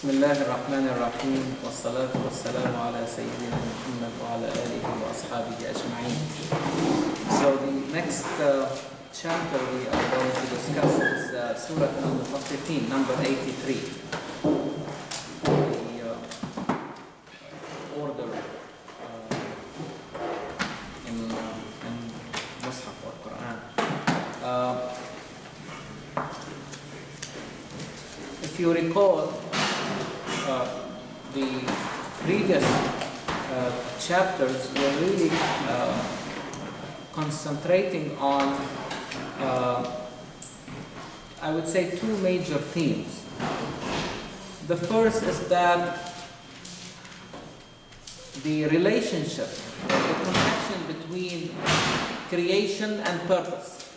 بسم الله الرحمن الرحيم والصلاة والسلام على سيدنا محمد وعلى آله وأصحابه أجمعين. So the next chapter we are going to discuss is Surah Al-Mutafiffeen, number 83. The order in Mus'haf or Quran. If you recall, the previous chapters were really concentrating on, I would say, two major themes. The first is that the relationship, the connection between creation and purpose.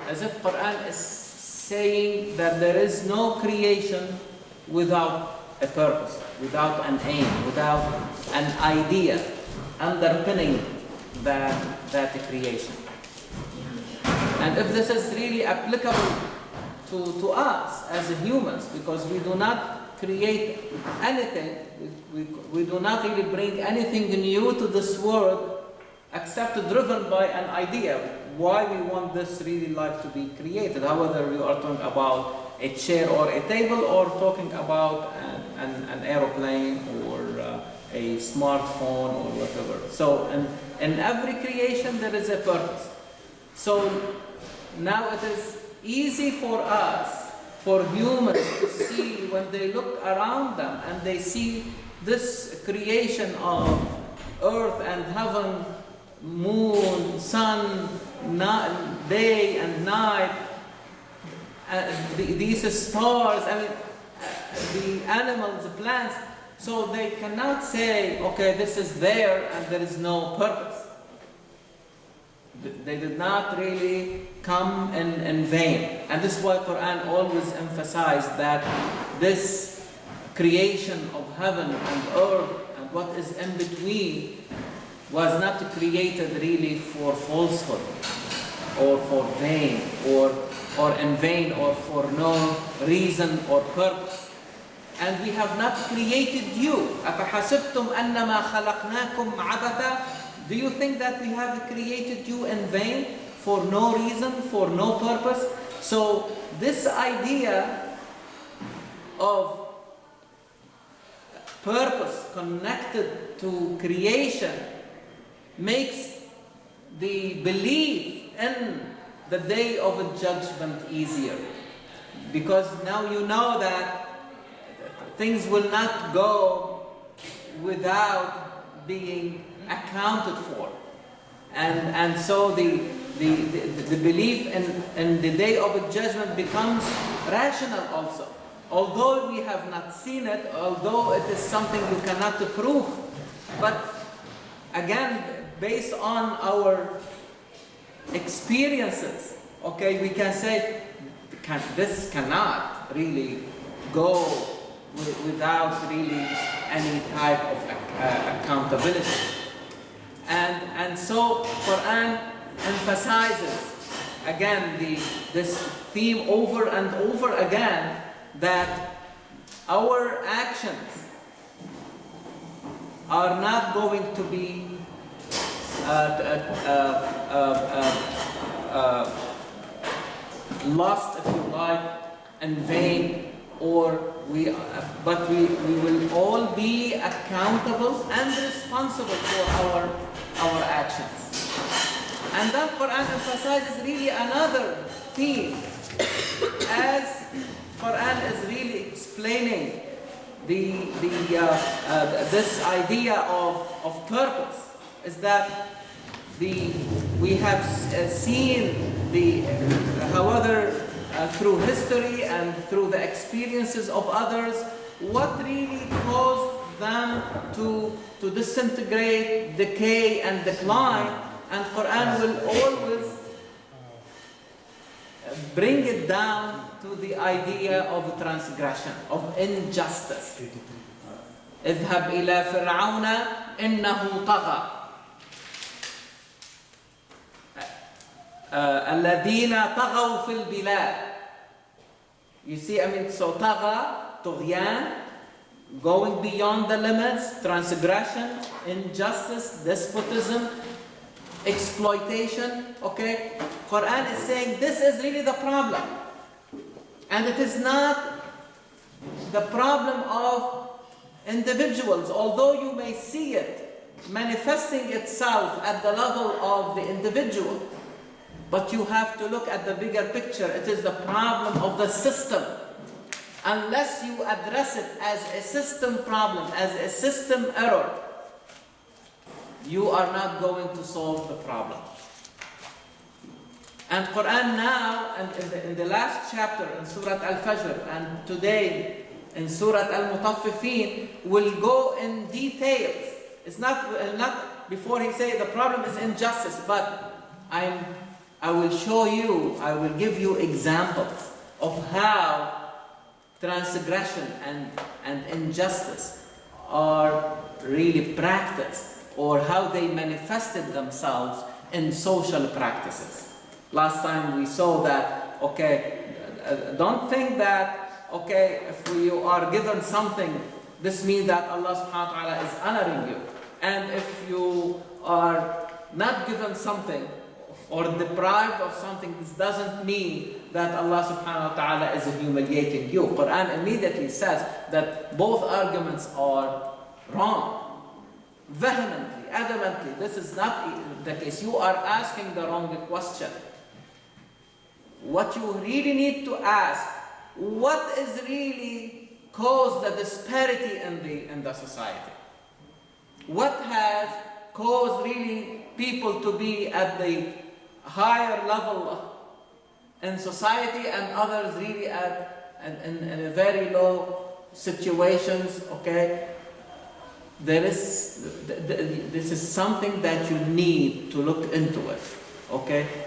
As if Quran is saying that there is no creation without a purpose, without an aim, without an idea underpinning that creation. And if this is really applicable to us as humans, because we do not create anything, we do not really bring anything new to this world except driven by an idea why we want this really life to be created. However, we are talking about a chair or a table, or talking about an aeroplane or a smartphone or whatever. So in every creation there is a purpose. So now it is easy for us, for humans, to see when they look around them and they see this creation of earth and heaven, moon, sun, day and night, these stars, the animals, the plants, so they cannot say, okay, this is there and there is no purpose. They did not really come in vain. And this is why Quran always emphasized that this creation of heaven and earth and what is in between was not created really for falsehood or for vain or in vain or for no reason or purpose. And we have not created you. أَفَحَسِبْتُمْ أَنَّمَا خَلَقْنَاكُمْ عَبَثًا. Do you think that we have created you in vain, for no reason, for no purpose? So this idea of purpose connected to creation makes the belief in the day of judgment easier, because now you know that things will not go without being accounted for, and so the belief in the day of judgment becomes rational also, although we have not seen it, although it is something you cannot prove. But again, based on our experiences, okay, we can say this cannot really go without really any type of accountability. And so Quran emphasizes again this theme over and over again, that our actions are not going to be lost, if you like, in vain, but we will all be accountable and responsible for our actions. And then Quran emphasizes really another theme, as Quran is really explaining this idea of purpose, is that we have seen however, through history and through the experiences of others, what really caused them to disintegrate, decay, and decline. And Quran will always bring it down to the idea of transgression, of injustice. اذهب إلى فرعون إنه طغى الذين طغوا في البلاد. You see, so tagha, tughyan, going beyond the limits, transgression, injustice, despotism, exploitation, okay? Quran is saying this is really the problem. And it is not the problem of individuals, although you may see it manifesting itself at the level of the individual. But you have to look at the bigger picture. It is the problem of the system. Unless you address it as a system problem, as a system error, you are not going to solve the problem. And Quran now, and in the last chapter in Surah Al-Fajr, and today in Surah Al-Mutafiffeen, will go in details. It's not before he say the problem is injustice, but I will show you, I will give you examples of how transgression and injustice are really practiced, or how they manifested themselves in social practices. Last time we saw that, don't think that, if you are given something, this means that Allah subhanahu wa ta'ala is honoring you. And if you are not given something, or deprived of something, this doesn't mean that Allah subhanahu wa ta'ala is humiliating you. Quran immediately says that both arguments are wrong. Vehemently, adamantly, this is not the case. You are asking the wrong question. What you really need to ask, what is really caused the disparity in the society? What has caused really people to be at the higher level in society and others really in a very low situations, this is something that you need to look into it,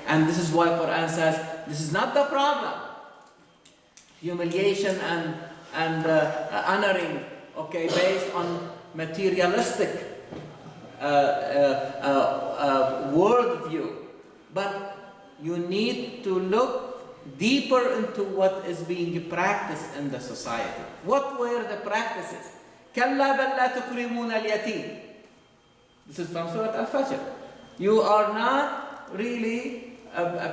and this is why Quran says this is not the problem. Humiliation and honoring, based on materialistic worldview, but you need to look deeper into what is being practiced in the society. What were the practices? كَلَّا بَلْ لَا تُكْرِمُونَ الْيَتِيمِ. This is from Surah Al-Fajr. You are not really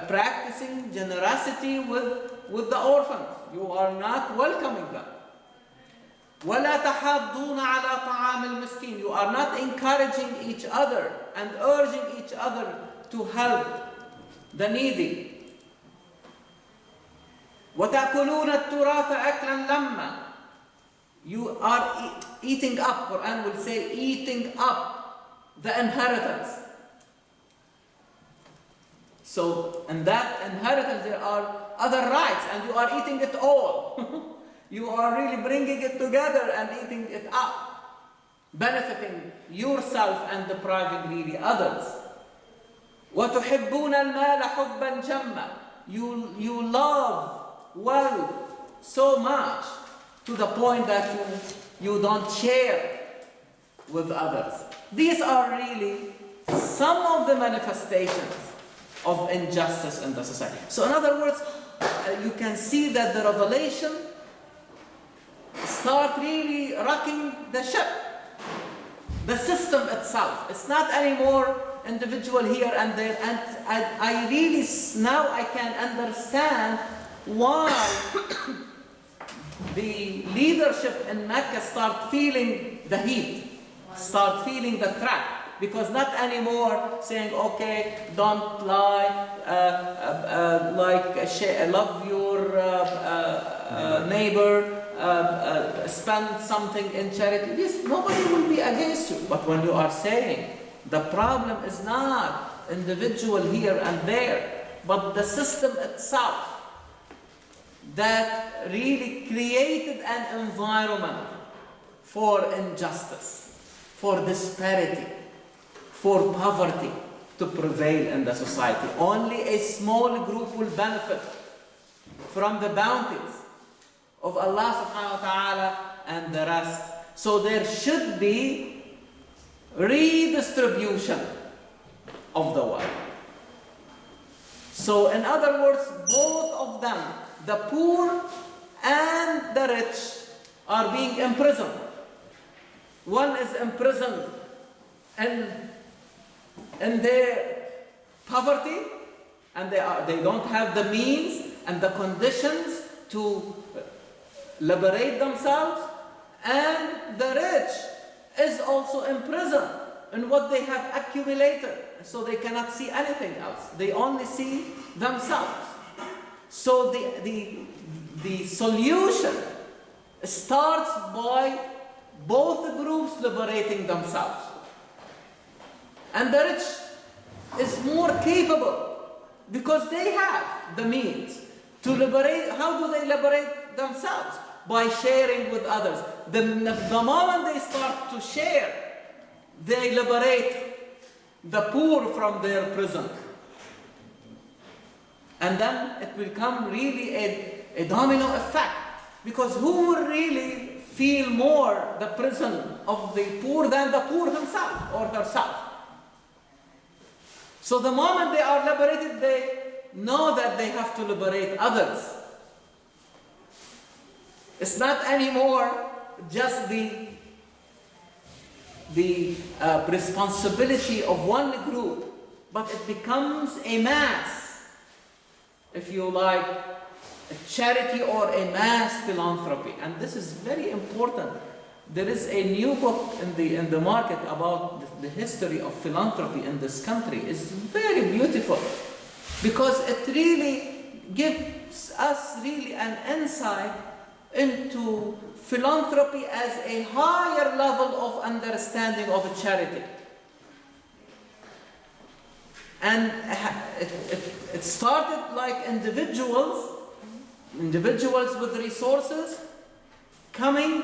practicing generosity with the orphans. You are not welcoming them. وَلَا تَحَاضُّونَ عَلَى طَعَامِ الْمِسْكِينِ. You are not encouraging each other and urging each other to help the needy. وَتَأْكُلُونَ التُّرَاثَ أَكْلًا لَمًّا. You are eating up. Quran will say eating up the inheritance. So in that inheritance there are other rights, and you are eating it all. You are really bringing it together and eating it up, benefiting yourself and depriving really others. وَتُحِبُّونَ الْمَالَ حُبًّا جَمًّا. You love wealth so much to the point that you don't share with others. These are really some of the manifestations of injustice in the society. So in other words, you can see that the revelation start really rocking the ship, the system itself. It's not anymore individual here and there. And I really, now I can understand why the leadership in Mecca start feeling the heat, start feeling the threat. Because not anymore saying, don't lie, love your neighbor, spend something in charity. This, nobody will be against you. But when you are saying the problem is not individual here and there, but the system itself that really created an environment for injustice, for disparity, for poverty to prevail in the society. Only a small group will benefit from the bounties of Allah subhanahu wa ta'ala and the rest. So there should be redistribution of the wealth. So in other words, both of them, the poor and the rich are being imprisoned. One is imprisoned in their poverty, and they don't have the means and the conditions to liberate themselves, and the rich is also imprisoned in what they have accumulated, so they cannot see anything else. They only see themselves. So the solution starts by both groups liberating themselves. And the rich is more capable because they have the means to liberate. How do they liberate themselves? By sharing with others. The moment they start to share, they liberate the poor from their prison. And then it will come really a domino effect. Because who will really feel more the prison of the poor than the poor himself or herself? So the moment they are liberated, they know that they have to liberate others. It's not anymore just the responsibility of one group, but it becomes a mass, if you like, a charity or a mass philanthropy. And this is very important. There is a new book in the market about the history of philanthropy in this country. It's very beautiful because it really gives us really an insight into philanthropy as a higher level of understanding of a charity. And it started like individuals with resources coming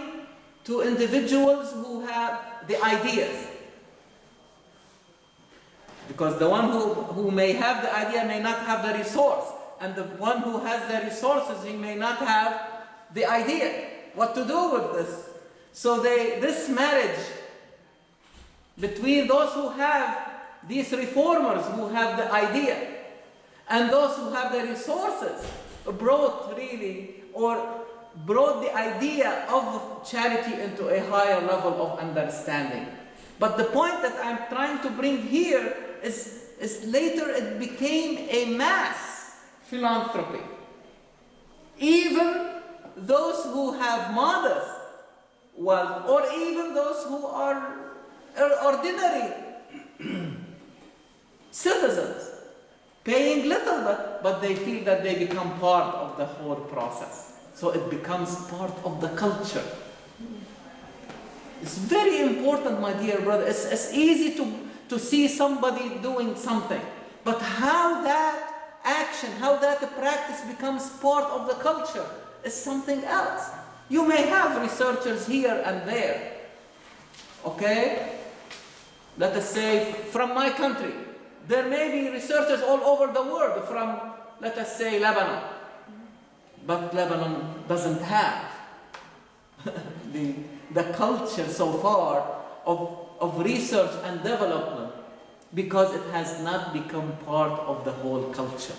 to individuals who have the ideas. Because the one who may have the idea may not have the resource, and the one who has the resources, he may not have the idea what to do with this. So this marriage between those who have these reformers who have the idea and those who have the resources brought the idea of charity into a higher level of understanding. But the point that I'm trying to bring here is later it became a mass philanthropy. Even those who have modest wealth, or even those who are ordinary citizens, paying little, but they feel that they become part of the whole process. So it becomes part of the culture. It's very important, my dear brother. It's easy to see somebody doing something, but how that action, how that practice becomes part of the culture is something else. You may have researchers here and there, okay? Let us say from my country. There may be researchers all over the world from, let us say, Lebanon. But Lebanon doesn't have the culture so far of research and development because it has not become part of the whole culture.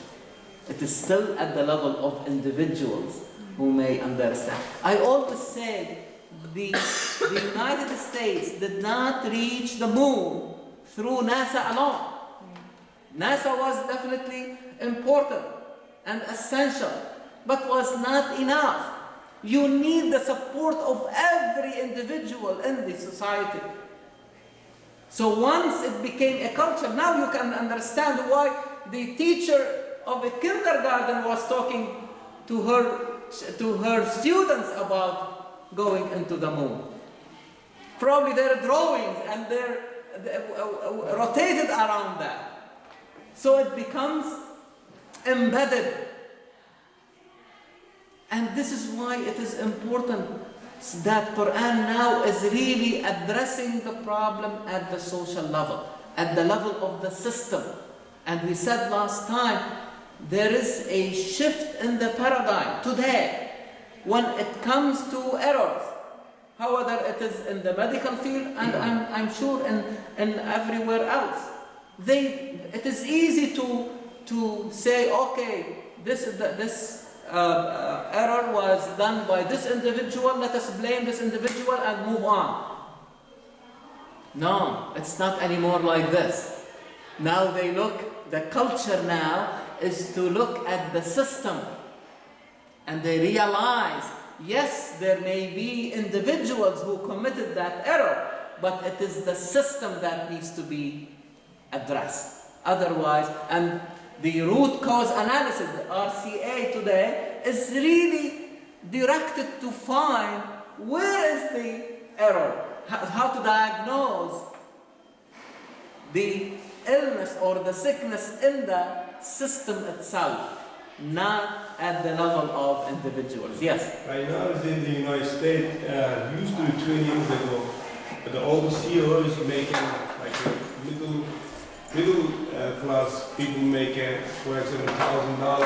It is still at the level of individuals who may understand. I always say the United States did not reach the moon through NASA alone. NASA was definitely important and essential, but was not enough. You need the support of every individual in the society. So once it became a culture, now you can understand why the teacher of a kindergarten was talking to her students about going into the moon. Probably their drawings and they're rotated around that. So it becomes embedded. And this is why it is important that Quran now is really addressing the problem at the social level, at the level of the system. And we said last time, there is a shift in the paradigm today when it comes to errors. However, it is in the medical field and I'm sure in everywhere else. It is easy to say, okay, this error was done by this individual, let us blame this individual and move on. No, it's not anymore like this. Now the culture now is to look at the system, and they realize, yes, there may be individuals who committed that error, but it is the system that needs to be addressed. Otherwise, and the root cause analysis, the RCA today, is really directed to find where is the error, how to diagnose the illness or the sickness in the system itself, not at the level of individuals. Yes? Right now, in the United States, used to 20 years ago, all the CEOs making like middle class people making, for example, $1,000.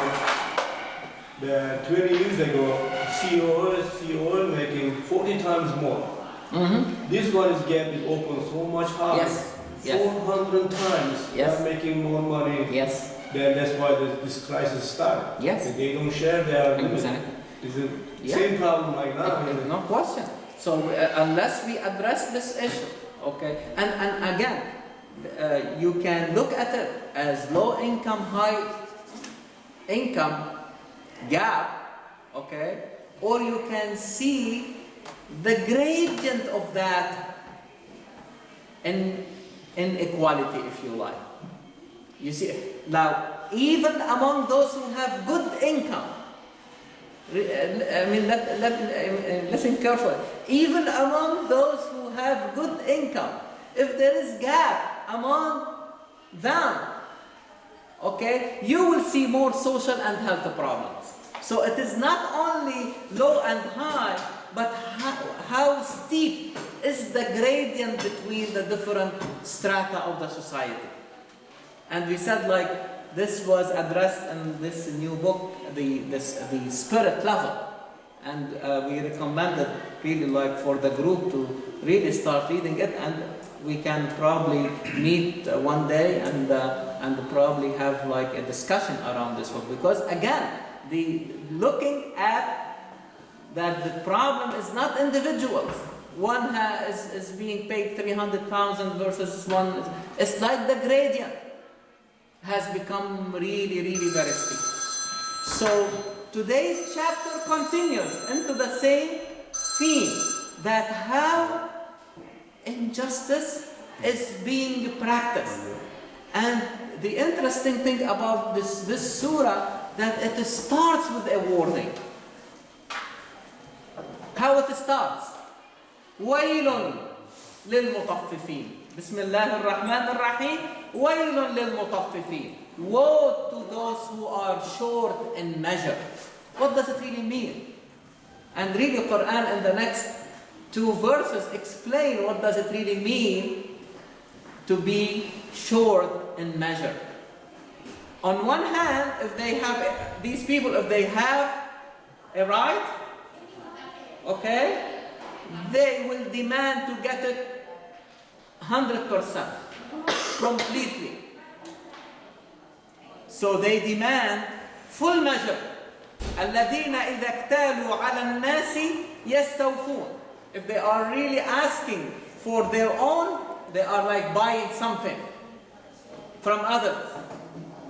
The 20 years ago, CEO making 40 times more. Mm-hmm. This one is gap is open so much higher. Yes. 400 times. Yes. They're making more money. Yes. Then that's why this crisis started. Yes. They don't share their Exactly. It's the same problem like now. No question. So unless we address this issue, okay, and again, you can look at it as low income, high income gap, okay, or you can see the gradient of that inequality, if you like. You see, now even among those who have good income, I mean, listen carefully. Even among those who have good income, if there is gap among them, okay, you will see more social and health problems. So it is not only low and high, but how steep is the gradient between the different strata of the society. And we said, like, this was addressed in this new book, the spirit level. And we recommended really, like, for the group to really start reading it, and we can probably meet one day and probably have like a discussion around this book. Because again, looking at that the problem is not individuals. One is being paid 300,000 versus one. It's like the gradient has become really, really very steep. So today's chapter continues into the same theme, that how injustice is being practiced. And the interesting thing about this surah, that it starts with a warning. How it starts? وَيْلٌ لِلْمُطَفِّفِينَ بسم الله الرحمن الرحيم وَيْلٌ لِلْمُطَفِّفِينَ. Woe to those who are short in measure. What does it really mean? And read the Quran in the next 2 verses explain what does it really mean to be short in measure. On one hand, if they have, these people, if they have a right, okay, they will demand to get it 100%, completely. So they demand full measure. الَّذِينَ إِذَا اكْتَالُوا عَلَى النَّاسِ يَسْتَوْفُونَ. If they are really asking for their own, they are like buying something from others.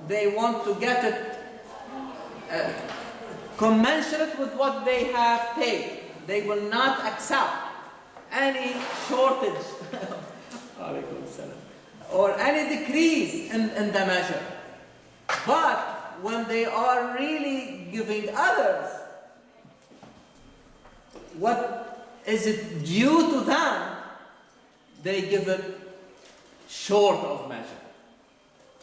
They want to get it commensurate with what they have paid. They will not accept any shortage or any decrease in the measure. But when they are really giving others what is it due to them, they give it short of measure.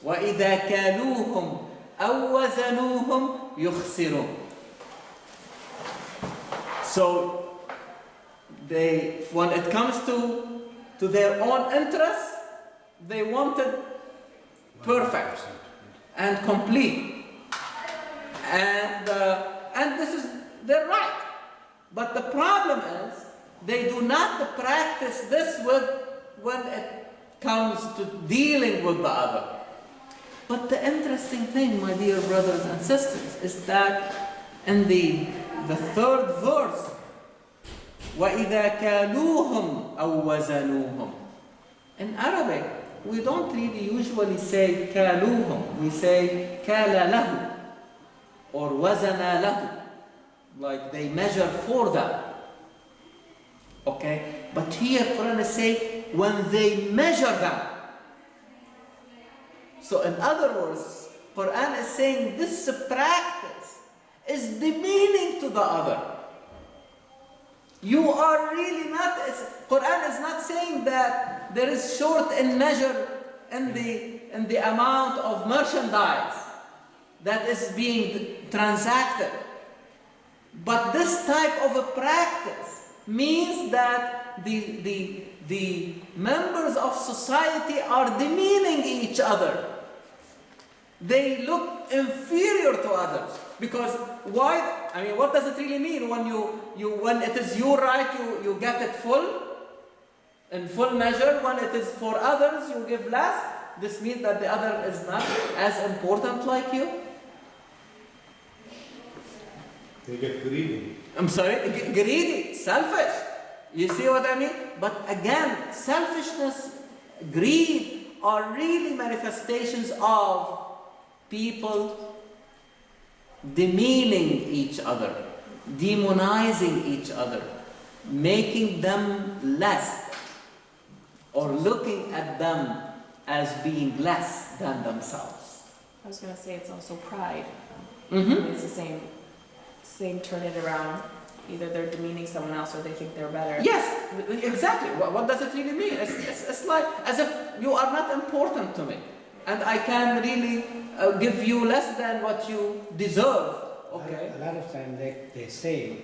وَإِذَا كَالُوهُمْ أَوْ وَزَنُوهُمْ يُخْسِرُونَ. So when it comes to their own interests, they want it perfect and complete, and this is their right. But the problem is they do not practice this when it comes to dealing with the other. But the interesting thing, my dear brothers and sisters, is that In the third verse, وَإِذَا كَالُوهُمْ أَوْ وَزَنُوهُمْ. In Arabic, we don't really usually say كَالُوهُمْ. We say كَالَ لَهُ or وَزَنَ لَهُ. Like they measure for them. Okay? But here Quran is saying when they measure them. So in other words, Quran is saying this practice is demeaning to the other. You are really not, Quran is not saying that there is short in measure in the amount of merchandise that is being transacted. But this type of a practice means that the members of society are demeaning each other. They look inferior to others. Because why? I mean, what does it really mean when when it is your right, you get it in full measure. When it is for others, you give less. This means that the other is not as important like you. They get greedy. I'm sorry, greedy, selfish. You see what I mean? But again, selfishness, greed are really manifestations of people demeaning each other, demonizing each other, making them less, or looking at them as being less than themselves. I was going to say it's also pride. Mm-hmm. It's the same turn it around. Either they're demeaning someone else or they think they're better. Yes, exactly. What does it really mean? It's like as if you are not important to me, and I can really give you less than what you deserve. Okay. A lot of times they say,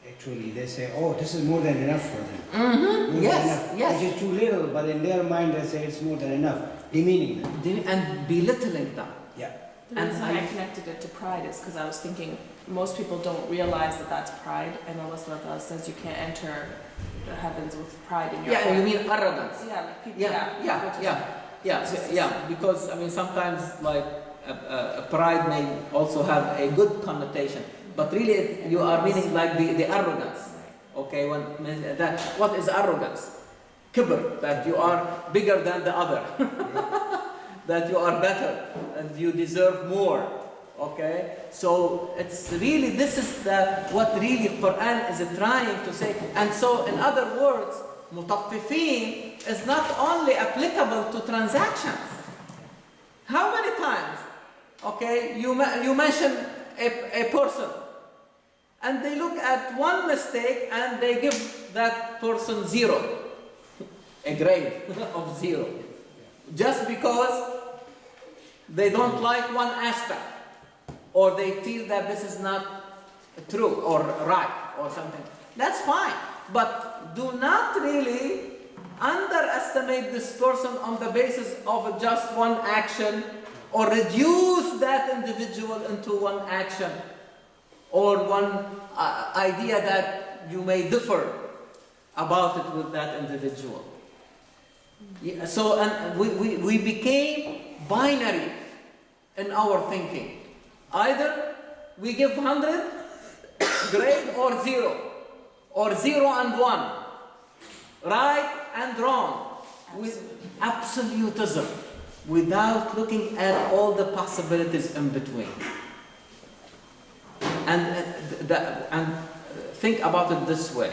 actually, they say, oh, this is more than enough for them. Mm-hmm. More Yes, than enough. yes. Which is too little, but in their mind they say it's more than enough, demeaning them. And belittling them. Yeah. The And reason I connected it to pride is because I was thinking most people don't realize that that's pride. And Allah SWT says you can't enter the heavens with pride in your Yeah, heart. you mean arrogance? Yeah, like people. Yeah. Because I mean sometimes like pride may also have a good connotation, but really you are meaning like the arrogance. Okay, what is arrogance? Kibr, that you are bigger than the other, that you are better and you deserve more. Okay, so it's really this is what really Quran is trying to say. And so in other words, Mutafiffeen is not only applicable to transactions. How many times? Okay, you mention a person, and they look at one mistake and they give that person 0, a grade of 0, just because they don't like one aspect, or they feel that this is not true or right or something. That's fine, but do not really underestimate this person on the basis of just one action, or reduce that individual into one action or one idea that you may differ about it with that individual. Yeah, so and we became binary in our thinking. Either we give 100 grade or 0, or 0 and 1, right and wrong, with absolutism, without looking at all the possibilities in between. And think about it this way: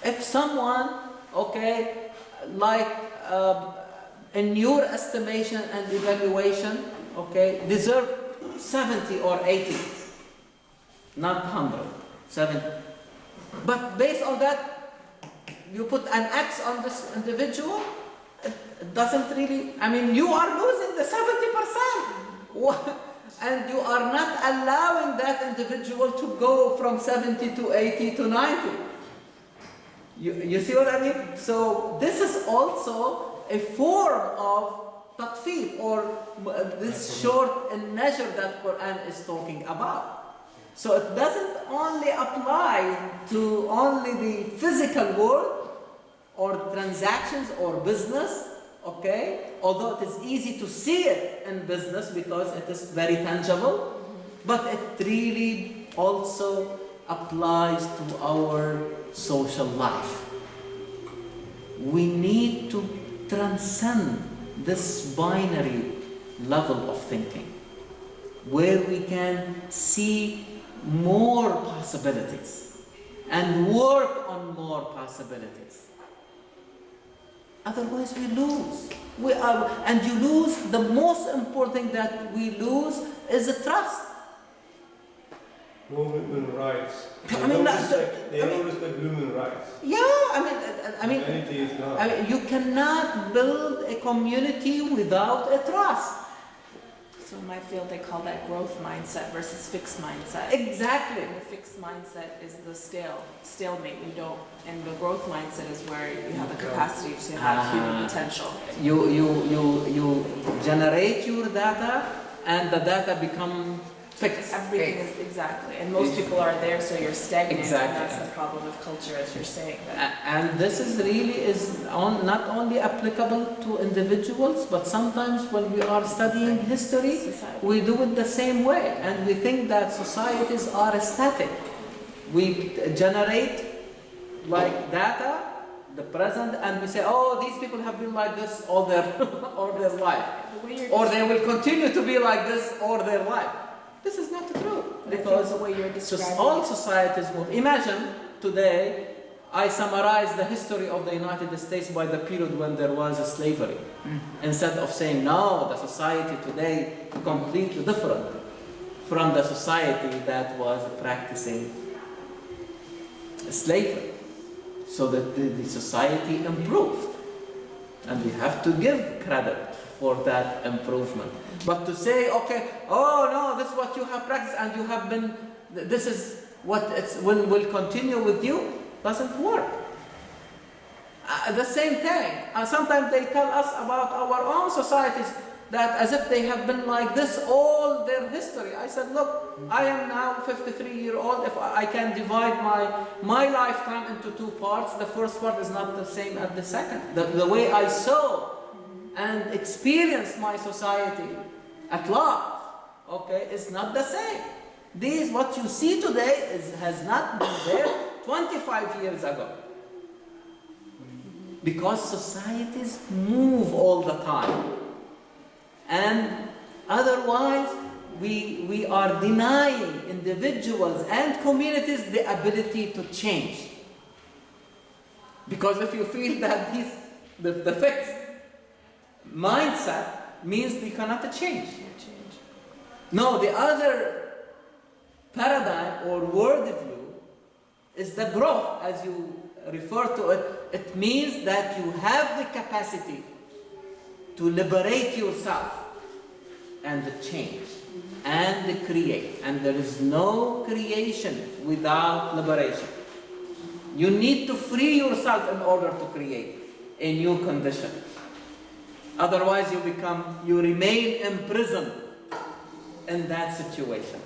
if someone, okay, like in your estimation and evaluation, okay, deserve 70 or 80, not 100, 70. But based on that, you put an X on this individual, it doesn't really, I mean, you are losing the 70%. And you are not allowing that individual to go from 70 to 80 to 90. You see what I mean? So this is also a form of Tatfif, or this short in measure that Quran is talking about. So it doesn't only apply to only the physical world or transactions or business, okay? Although it is easy to see it in business because it is very tangible, but it really also applies to our social life. We need to transcend this binary level of thinking, where we can see more possibilities and work on more possibilities. Otherwise we lose. And you lose, the most important thing that we lose is the trust. No human rights. They I mean, don't respect human rights. Yeah, Humanity is not. I mean, you cannot build a community without a trust. So in my field, they call that growth mindset versus fixed mindset. Exactly. And the fixed mindset is the stalemate. You don't, and the growth mindset is where you have the capacity to have human potential. You generate your data, and the data become fixed. Everything is exactly, and most people are there, so you're stagnant. Exactly. And that's the problem with culture, as you're saying. And this is not only applicable to individuals, but sometimes when we are studying history, we do it the same way, and we think that societies are static. We generate like data, the present, and we say, oh, these people have been like this all their life, or they will continue to be like this all their life. This is not true, because the way you're describing all societies move. Imagine today, I summarize the history of the United States by the period when there was slavery, instead of saying, no, the society today is completely different from the society that was practicing slavery. So that the society improved, and we have to give credit for that improvement. But to say, okay, oh no, this is what you have practiced, and you have been, this is what will continue with you, doesn't work. The same thing. Sometimes they tell us about our own societies that as if they have been like this all their history. I said, look, I am now 53-year-old. If I can divide my lifetime into two parts, the first part is not the same as the second. The way I saw and experienced my society at large, okay, is not the same. What you see today has not been there 25 years ago. Because societies move all the time. And otherwise, we are denying individuals and communities the ability to change. Because if you feel that the fixed mindset means they cannot change. No, the other paradigm or worldview is the growth, as you refer to it. It means that you have the capacity to liberate yourself and change and create. And there is no creation without liberation. You need to free yourself in order to create a new condition. Otherwise you remain imprisoned in that situation.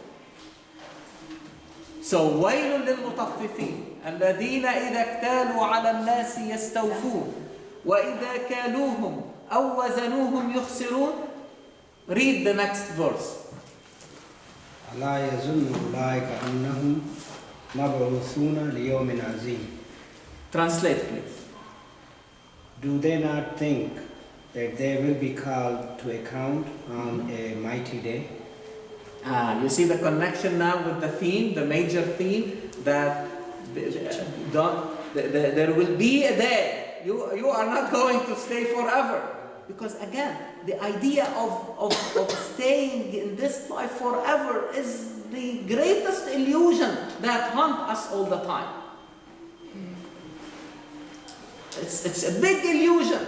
So وَيْلٌ لِلْمُطَفِّفِينَ الَّذِينَ إِذَا اكْتَالُوا عَلَى النَّاسِ يَسْتَوْفُونَ وَإِذَا كَالُوهُمْ أَوْ وَزَنُوهُمْ يُخْسِرُونَ. Read the next verse. أَلَا يَظُنُّ أُولَٰئِكَ أَنَّهُمْ مَبْعُوثُونَ لِيَوْمٍ عَظِيمٍ. Translate, please. Do they not think that they will be called to account on a mighty day? You see the connection now with the theme, the major theme, that there will be a day. You are not going to stay forever. Because again, the idea of staying in this life forever is the greatest illusion that haunts us all the time. It's a big illusion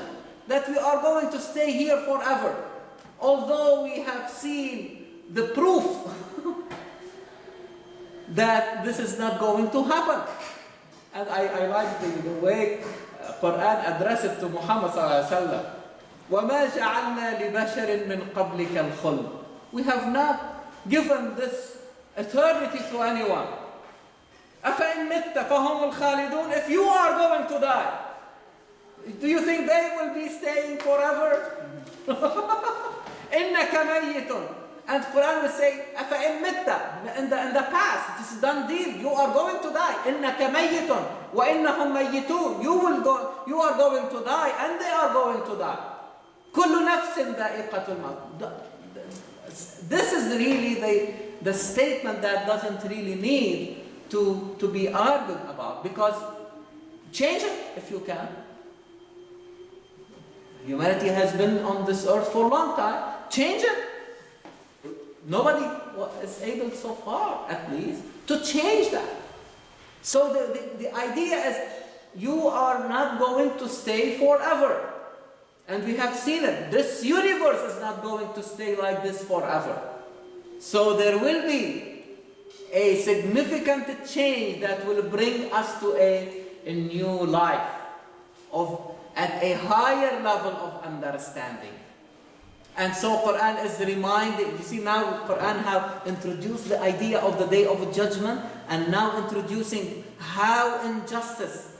that we are going to stay here forever. Although we have seen the proof that this is not going to happen. And I like the way Quran addressed it to Muhammad sallallahu alaihi wasallam. وَمَا جَعَلْنَا لِبَشَرٍ مِّن قَبْلِكَ الْخُلْدَ. We have not given this eternity to anyone. أَفَإِن مِتَّ فَهُمُ الْخَالِدُونَ. If you are going to die, do you think they will be staying forever? إِنَّكَ مَيِّتٌ. And Quran will say, أَفَإِن مِتَّ, in the past, it is done deal, you are going to die. إِنَّكَ مَيِّتٌ وَإِنَّهُمْ مَيِّتُونَ, you are going to die, and they are going to die. كُلُّ نَفْسٍ ذَائِقَةُ الْمَوْتِ. This is really the statement that doesn't really need to be argued about, because change it if you can. Humanity has been on this earth for a long time. Change it. Nobody is able so far, at least, to change that. So the idea is, you are not going to stay forever. And we have seen it. This universe is not going to stay like this forever. So there will be a significant change that will bring us to a new life at a higher level of understanding. And so Quran is reminding, you see now Quran have introduced the idea of the day of judgment, and now introducing how injustice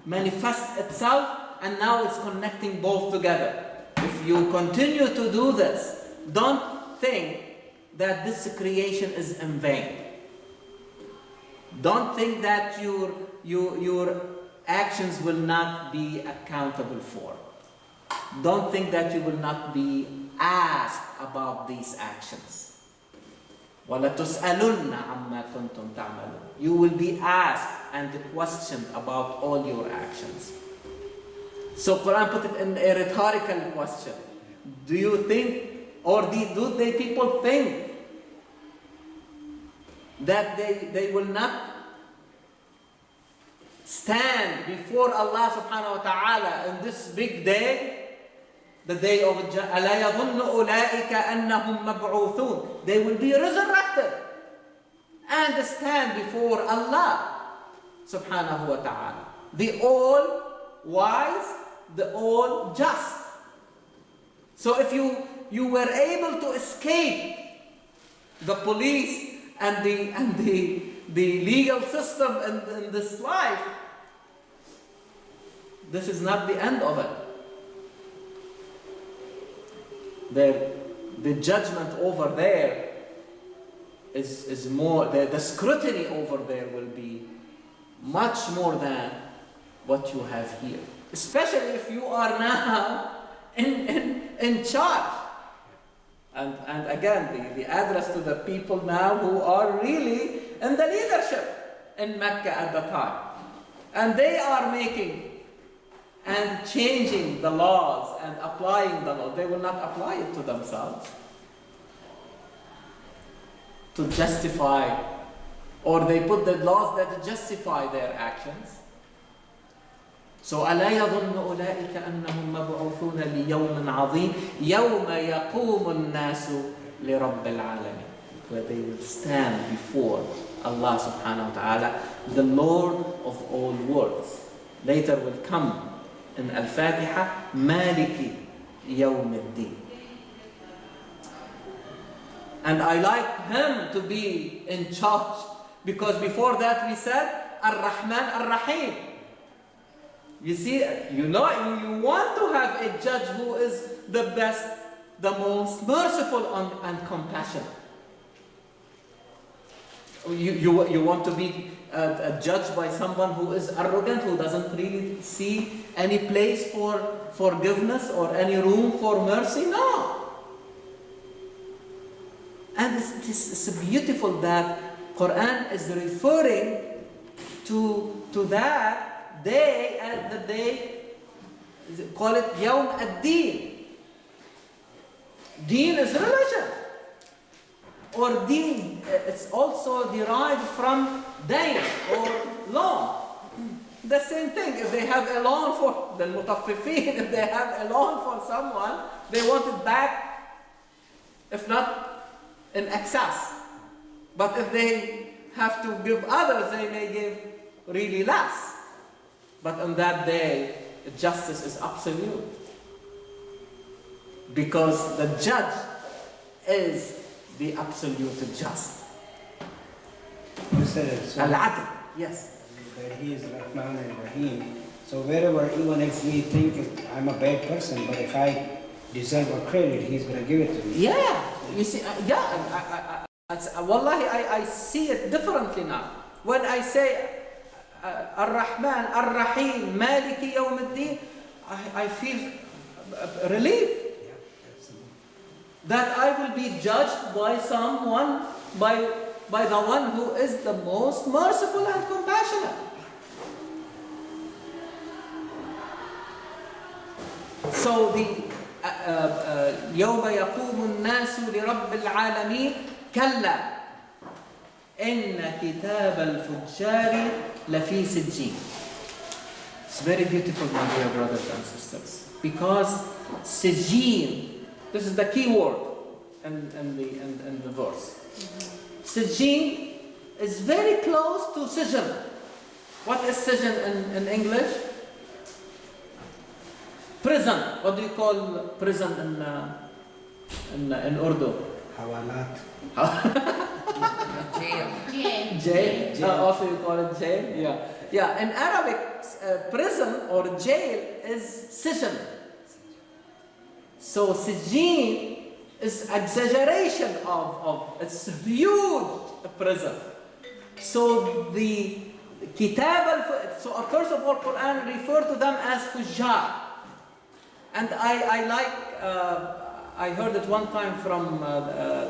manifests itself, and now it's connecting both together. If you continue to do this, don't think that this creation is in vain. Don't think that your actions will not be accountable for. Don't think that you will not be asked about these actions. وَلَتُسْأَلُنَّ عَمَّا كُنْتُمْ تَعْمَلُونَ. You will be asked and questioned about all your actions. So Quran put it in a rhetorical question. Do you think, or do they people think that they will not stand before Allah subhanahu wa ta'ala in this big day? The day of أَلَا يَظُنُّ أُولَٰئِكَ أَنَّهُمْ مَبْعُوثُونَ. They will be resurrected and stand before Allah subhanahu wa ta'ala, the all wise, the all just. So if you were able to escape the police and the legal system in this life, this is not the end of it. The judgment over there is more, the scrutiny over there will be much more than what you have here. Especially if you are now in charge. And again, the address to the people now who are really in the leadership in Mecca at the time. And they are making and changing the laws and applying the law. They will not apply it to themselves to justify, or they put the laws that justify their actions. So أَلَا يَظُنُّ أُولَٰئِكَ أَنَّهُمْ مَبْعُوثُونَ لِيَوْمٍ عَظِيمٍ يَوْمَ يَقُومُ النَّاسُ لِرَبِّ الْعَالَمِينَ, where they will stand before Allah subhanahu wa ta'ala, the Lord of all worlds. Later will come in Al-Fatiha, Maliki Yawm al-Din. And I like him to be in charge, because before that we said Ar-Rahman Ar-Rahim. You see, you want to have a judge who is the best, the most merciful and compassionate. You want to be judged by someone who is arrogant, who doesn't really see any place for forgiveness or any room for mercy? No. And it's beautiful that Quran is referring to that day as the day, call it Yawm ad-Din. Deen is religion. Or deen, it's also derived from dayn or loan. The same thing, if they have a loan for the Al-Mutafiffeen, if they have a loan for someone, they want it back, if not in excess. But if they have to give others, they may give really less. But on that day, justice is absolute. Because the judge is the absolute just. Al-Adl, yes. That he is Rahman and Rahim. So wherever, even if we think I'm a bad person, but if I deserve a credit, he's going to give it to me. Yeah. You see, wallahi, I see it differently now. When I say Ar-Rahman, Ar-Rahim, Maliki Yawmiddin, I feel relief that I will be judged by someone, by the one who is the most merciful and compassionate. So the يوم يقوم الناس لرب العالمين كلا إن كتاب الفجار لفي سجين. It's very beautiful, my dear brothers and sisters, because sijin, this is the key word in the verse. Sijin is very close to sijin. What is sijin in English? Prison. What do you call prison in Urdu? Hawalat. Jail. Also you call it jail. Yeah. In Arabic, prison or jail is sijn. So sijin is exaggeration of it's a huge prison. So the kitab so first of all, Quran refer to them as fujjar. And I heard it one time from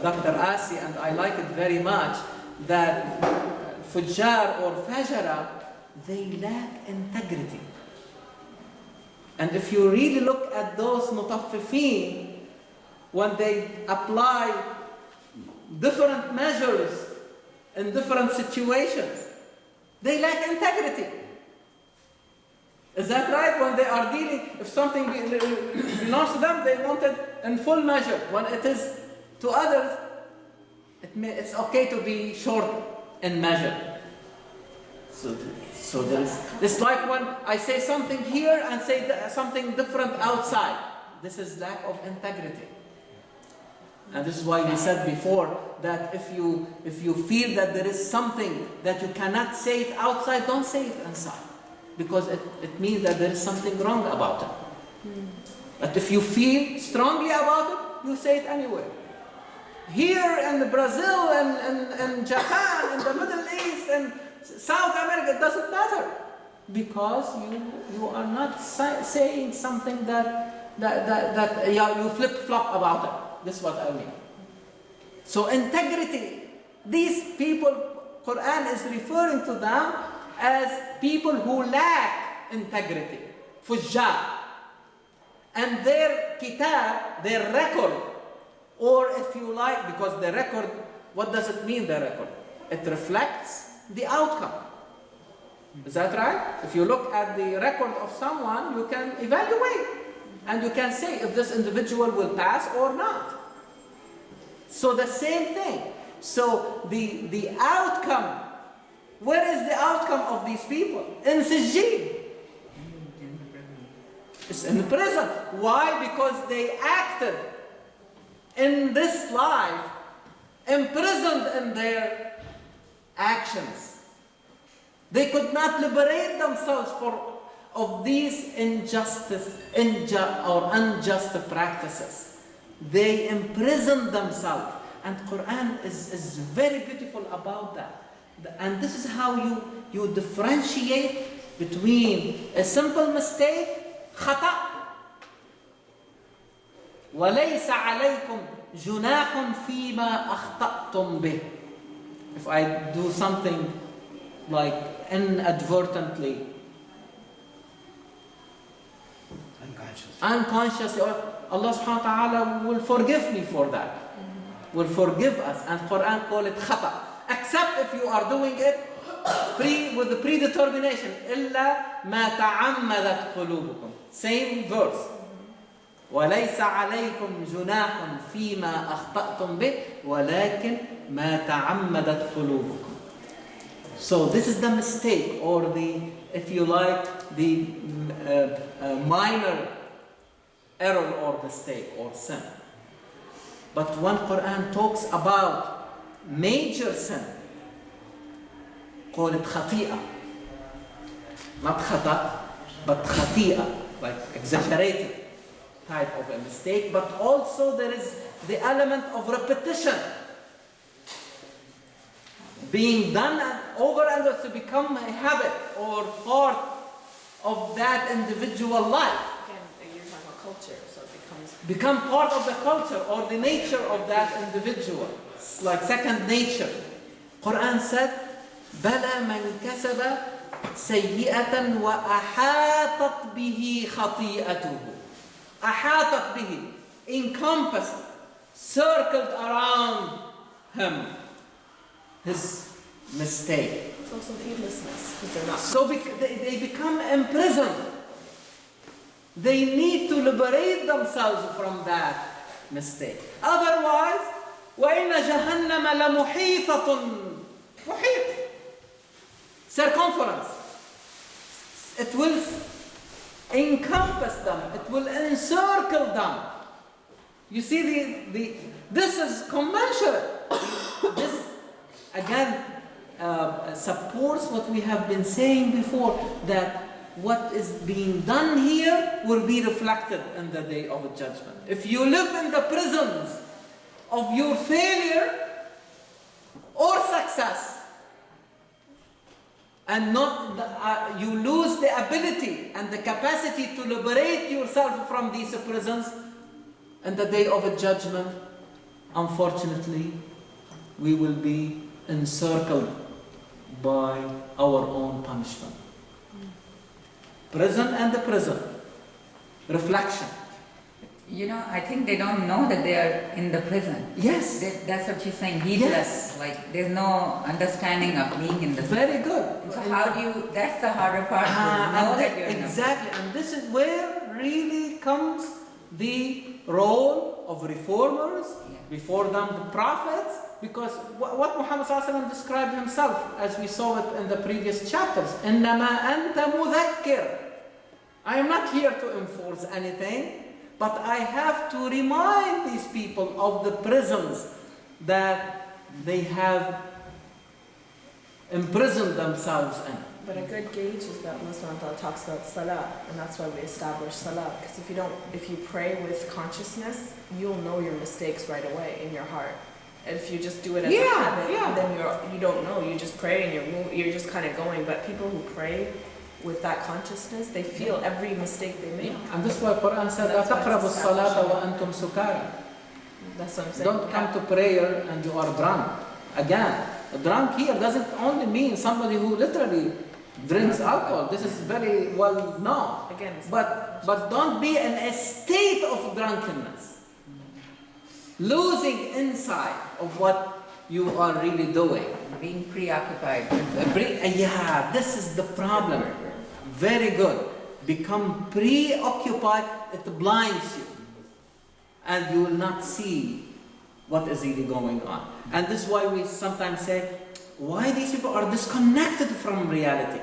Dr. Asi, and I like it very much, that fujjar or fajara, they lack integrity. And if you really look at those Mutafiffeen, when they apply different measures in different situations, they lack integrity. Is that right? When they are dealing, if something belongs to them, they want it in full measure. When it is to others, it's okay to be short in measure. So it's like when I say something here and say something different outside. This is lack of integrity. And this is why we said before that if you feel that there is something that you cannot say it outside, don't say it inside. Because it means that there is something wrong about it. But if you feel strongly about it, you say it anyway. Here in Brazil and Japan, in the Middle East and South America, it doesn't matter. Because you are not saying something that you flip-flop about it. This is what I mean. So integrity, these people, Quran is referring to them as people who lack integrity, fujjar. And their kitab, their record, or if you like, because the record, what does it mean, the record? It reflects the outcome. Is that right? If you look at the record of someone, you can evaluate. And you can say if this individual will pass or not. So the same thing. So the outcome, where is the outcome of these people? In Sijjin. It's in prison. Why? Because they acted in this life, imprisoned in their actions. They could not liberate themselves of these unjust practices. They imprisoned themselves. And Quran is very beautiful about that. And this is how you differentiate between a simple mistake, خطأ, وليس عليكم جناح فيما أخطأتم به. If I do something like inadvertently, unconsciously, Allah subhanahu wa ta'ala will forgive me for that. Will forgive us. And Quran call it khata. Except if you are doing it with the predetermination. إِلَّا مَا تَعَمَّدَتْ قُلُوبُكُمْ. Same verse. وَلَيْسَ عَلَيْكُمْ جُنَاحٌ فِي مَا أَخْطَأْتُمْ بِهِ وَلَكِنْ مَا تَعَمَّدَتْ قُلُوبُكُمْ. So this is the mistake, or the, if you like, the minor error or mistake or sin. But when Quran talks about major sin, call it khati'ah. Not khata, but khati'ah, like exaggerated type of a mistake. But also there is the element of repetition being done over and over to become a habit or part of that individual life. Again, you're talking about culture, so it becomes Become part of the culture or the nature of that individual. It's like second nature. Quran said, بَلَا مَنْ كَسَبَ سَيِّئَةً وَأَحَاطَتْ بِهِ خَطِيئَتُهُ. أحاطت به, encompassed, circled around him his mistake. it's also heedlessness because they're not. So they become imprisoned. They need to liberate themselves from that mistake. Otherwise, وَإِنَّ جَهَنَّمَ لَمُحِيطَةٌ محيط, circumference. It will encompass them. It will encircle them. You see, this is commensurate. This again supports what we have been saying before, that what is being done here will be reflected in the day of judgment. If you live in the prisons of your failure or success, and you lose the ability and the capacity to liberate yourself from these prisons, in the day of judgment, unfortunately, we will be encircled by our own punishment. Prison and the prison. Reflection. You know, I think they don't know that they are in the prison. Yes. That's what she's saying, heedless. Yes. Like, there's no understanding of being in the prison. Very good. So how do you, that's the harder part, to know that you're in the prison. Exactly. And this is where really comes the role of reformers, before them the prophets, because what Muhammad ﷺ described himself, as we saw it in the previous chapters, إِنَّمَا أَنْتَ مُذَكِّرٌ. I am not here to enforce anything, but I have to remind these people of the prisons that they have imprisoned themselves in. But a good gauge is that Muslim talks about salah, and that's why we establish salah. Because if you pray with consciousness, you'll know your mistakes right away in your heart. And if you just do it as a habit, then you don't know. You just pray and you're just kind of going. But people who pray with that consciousness, they feel every mistake they make. And this is why Quran said, لا تقربوا الصلاة وأنتم سكارى. That's what I'm saying. Don't come to prayer and you are drunk. Again, drunk here doesn't only mean somebody who literally drinks alcohol. This is very well known. Again, but don't be in a state of drunkenness, losing insight of what you are really doing. Being preoccupied. Yeah, this is the problem. Very good. Become preoccupied, it blinds you. And you will not see what is really going on. And this is why we sometimes say, why these people are disconnected from reality.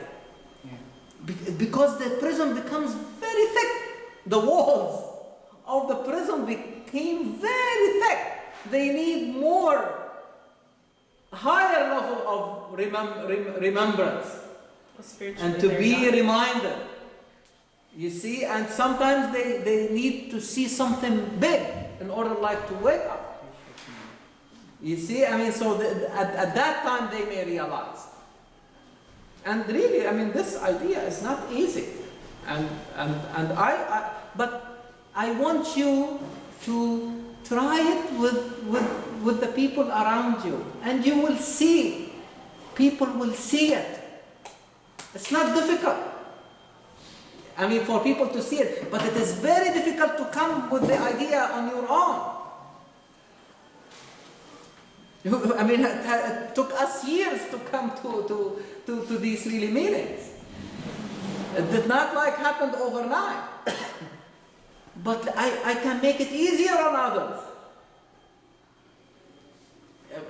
Because the prison becomes very thick. The walls of the prison became very thick. They need more, higher level of remembrance. And to be reminded. You see, and sometimes they need to see something big in order like to wake up. You see, I mean, so at that time they may realize. And really, I mean, this idea is not easy. But I want you to try it with the people around you, and you will see. People will see it. It's not difficult. I mean, for people to see it, but it is very difficult to come with the idea on your own. I mean, it took us years to come to these really meetings. It did not like happen overnight. But I can make it easier on others.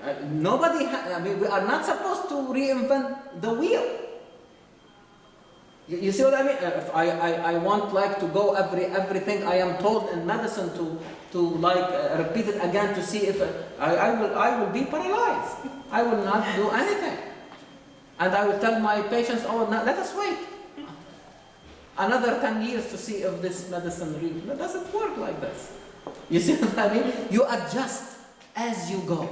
I mean, we are not supposed to reinvent the wheel. You see what I mean? If I want like to go everything I am told in medicine to like repeat it again to see if I will be paralyzed. I will not do anything, and I will tell my patients, "Oh, no, let us wait another 10 years to see if this medicine really." It doesn't work like this. You see what I mean? You adjust as you go.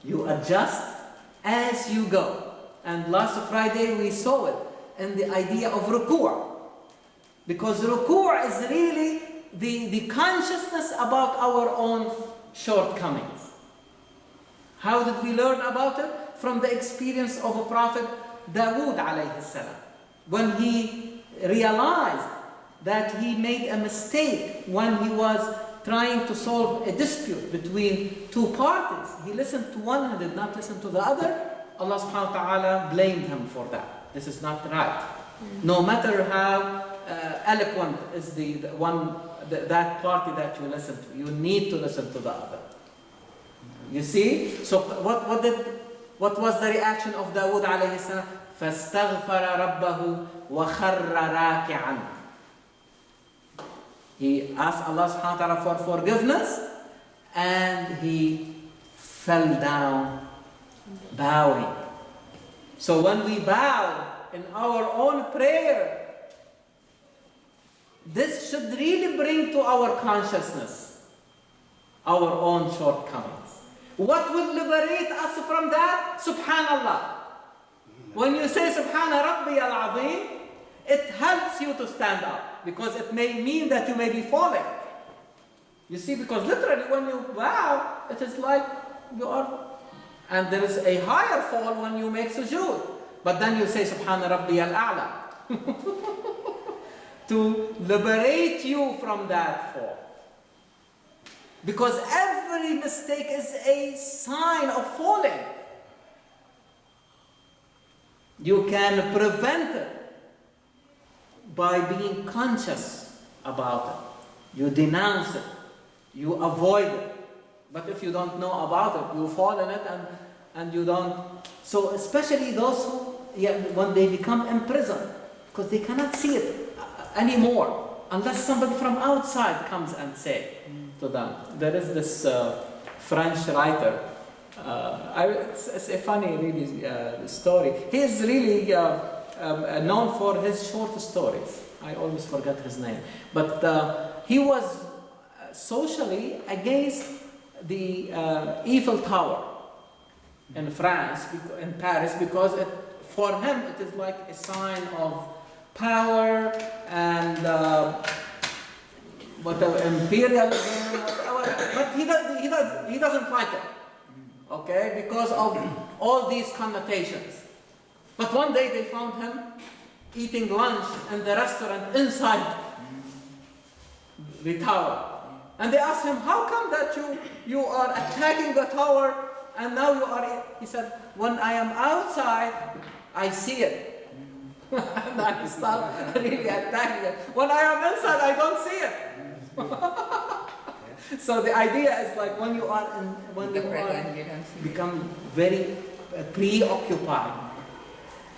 You adjust as you go. And last Friday we saw it in the idea of ruku'. Because ruku' is really the consciousness about our own shortcomings. How did we learn about it? From the experience of a Prophet Dawood alayhi salam. When he realized that he made a mistake when he was trying to solve a dispute between two parties. He listened to one and did not listen to the other. Allah subhanahu wa ta'ala blamed him for that. This is not right. No matter how eloquent is that party that you listen to, you need to listen to the other. You see? So what was the reaction of Dawood alayhi salam? فَاسْتَغْفَرَ رَبَّهُ وَخَرَّ رَاكِعًا. He asked Allah subhanahu wa ta'ala for forgiveness and he fell down bowing. So when we bow in our own prayer, this should really bring to our consciousness our own shortcomings. What will liberate us from that? Subhanallah. When you say Subhana Rabbi al-Azim, it helps you to stand up because it may mean that you may be falling. You see, because literally when you bow, it is like you are, and there is a higher fall when you make sujood. But then you say Subhana Rabbi al-A'la to liberate you from that fall. Because every mistake is a sign of falling. You can prevent it by being conscious about it. You denounce it. You avoid it. But if you don't know about it, you fall in it and you don't. So especially those who, when they become imprisoned, because they cannot see it anymore, unless somebody from outside comes and say to them. There is this French writer. It's a funny, really, story. He is really known for his short stories. I always forget his name. But he was socially against the Eiffel Tower in France, in Paris, because for him it is like a sign of power and whatever, imperialism, whatever. But he doesn't like it. Okay, because of all these connotations. But one day they found him eating lunch in the restaurant inside the tower. And they asked him, how come that you are attacking the tower and now you are... He said, when I am outside, I see it. And I stop really attacking it. When I am inside, I don't see it. So the idea is like when you become very preoccupied,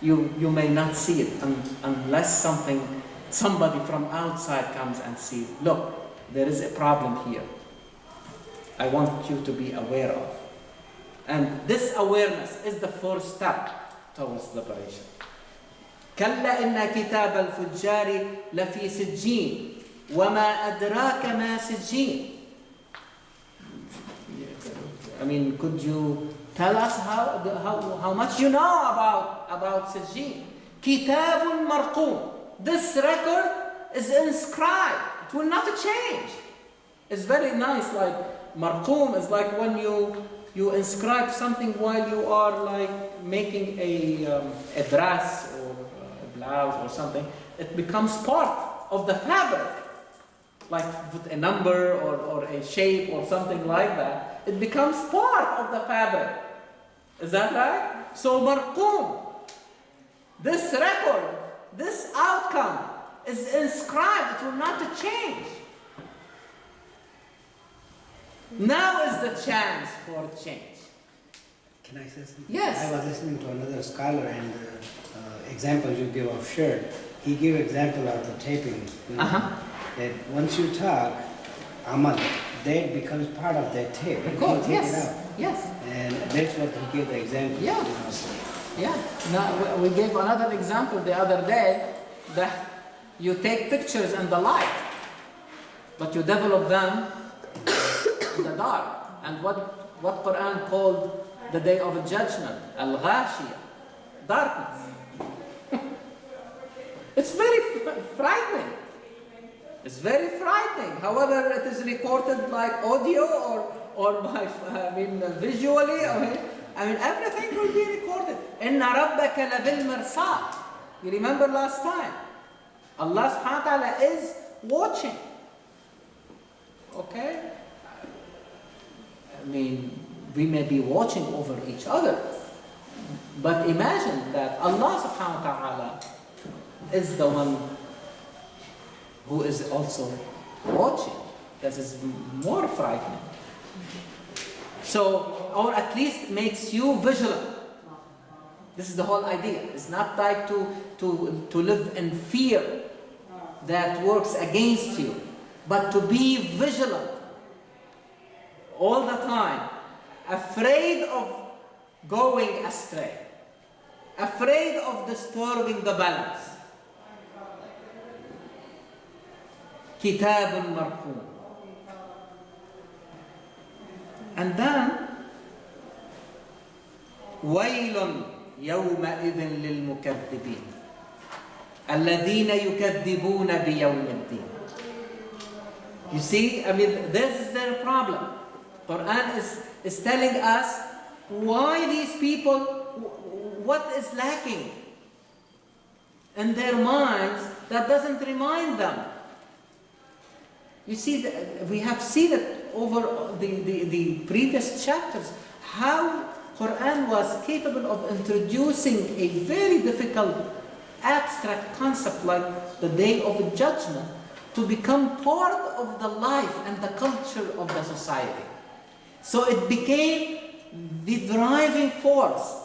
you may not see it unless somebody from outside comes and sees, look, there is a problem here. I want you to be aware of. And this awareness is the first step towards liberation. كلا إن كتاب الفجار لفي سجين وما أدراك ما سجين. I mean, could you tell us how much you know about Sijjin? Kitabun marqum. This record is inscribed. It will not change. It's very nice. Like marqum is like when you inscribe something while you are like making a dress or a blouse or something. It becomes part of the fabric, like with a number or a shape or something like that. It becomes part of the fabric. Is that right? So marqum, this record, this outcome is inscribed. It will not change. Now is the chance for change. Can I say something? Yes. I was listening to another scholar and example you give of shirt. He gave example of the taping. You know, that once you talk, amal, that becomes part of that tape. Of course, you take yes. it out. Yes. And that's what he gave the example. Yeah. You know, so. Yeah. Now we gave another example the other day that you take pictures in the light. but you develop them in the dark. And what Quran called the day of judgment, al-ghashiyah, darkness. It's very frightening. It's very frightening. However, it is recorded like audio or by visually. Everything will be recorded. Inna rabbaka labil mirsad. You remember last time? Allah subhanahu wa ta'ala is watching. Okay? We may be watching over each other. But imagine that Allah subhanahu wa ta'ala is the one who is also watching. This is more frightening. So, or at least makes you vigilant. This is the whole idea. It's not like to live in fear that works against you, but to be vigilant all the time, afraid of going astray, afraid of disturbing the balance. Kitabun marqum. And then, وَيْلٌ يَوْمَئِذٍ لِلْمُكَذِّبِينَ الَّذِينَ يُكَذِّبُونَ بِيَوْمِ الدِّينِ. You see, this is their problem. Quran is telling us why these people, what is lacking in their minds that doesn't remind them. You see, we have seen it over the previous chapters, how Quran was capable of introducing a very difficult abstract concept like the day of judgment to become part of the life and the culture of the society. So it became the driving force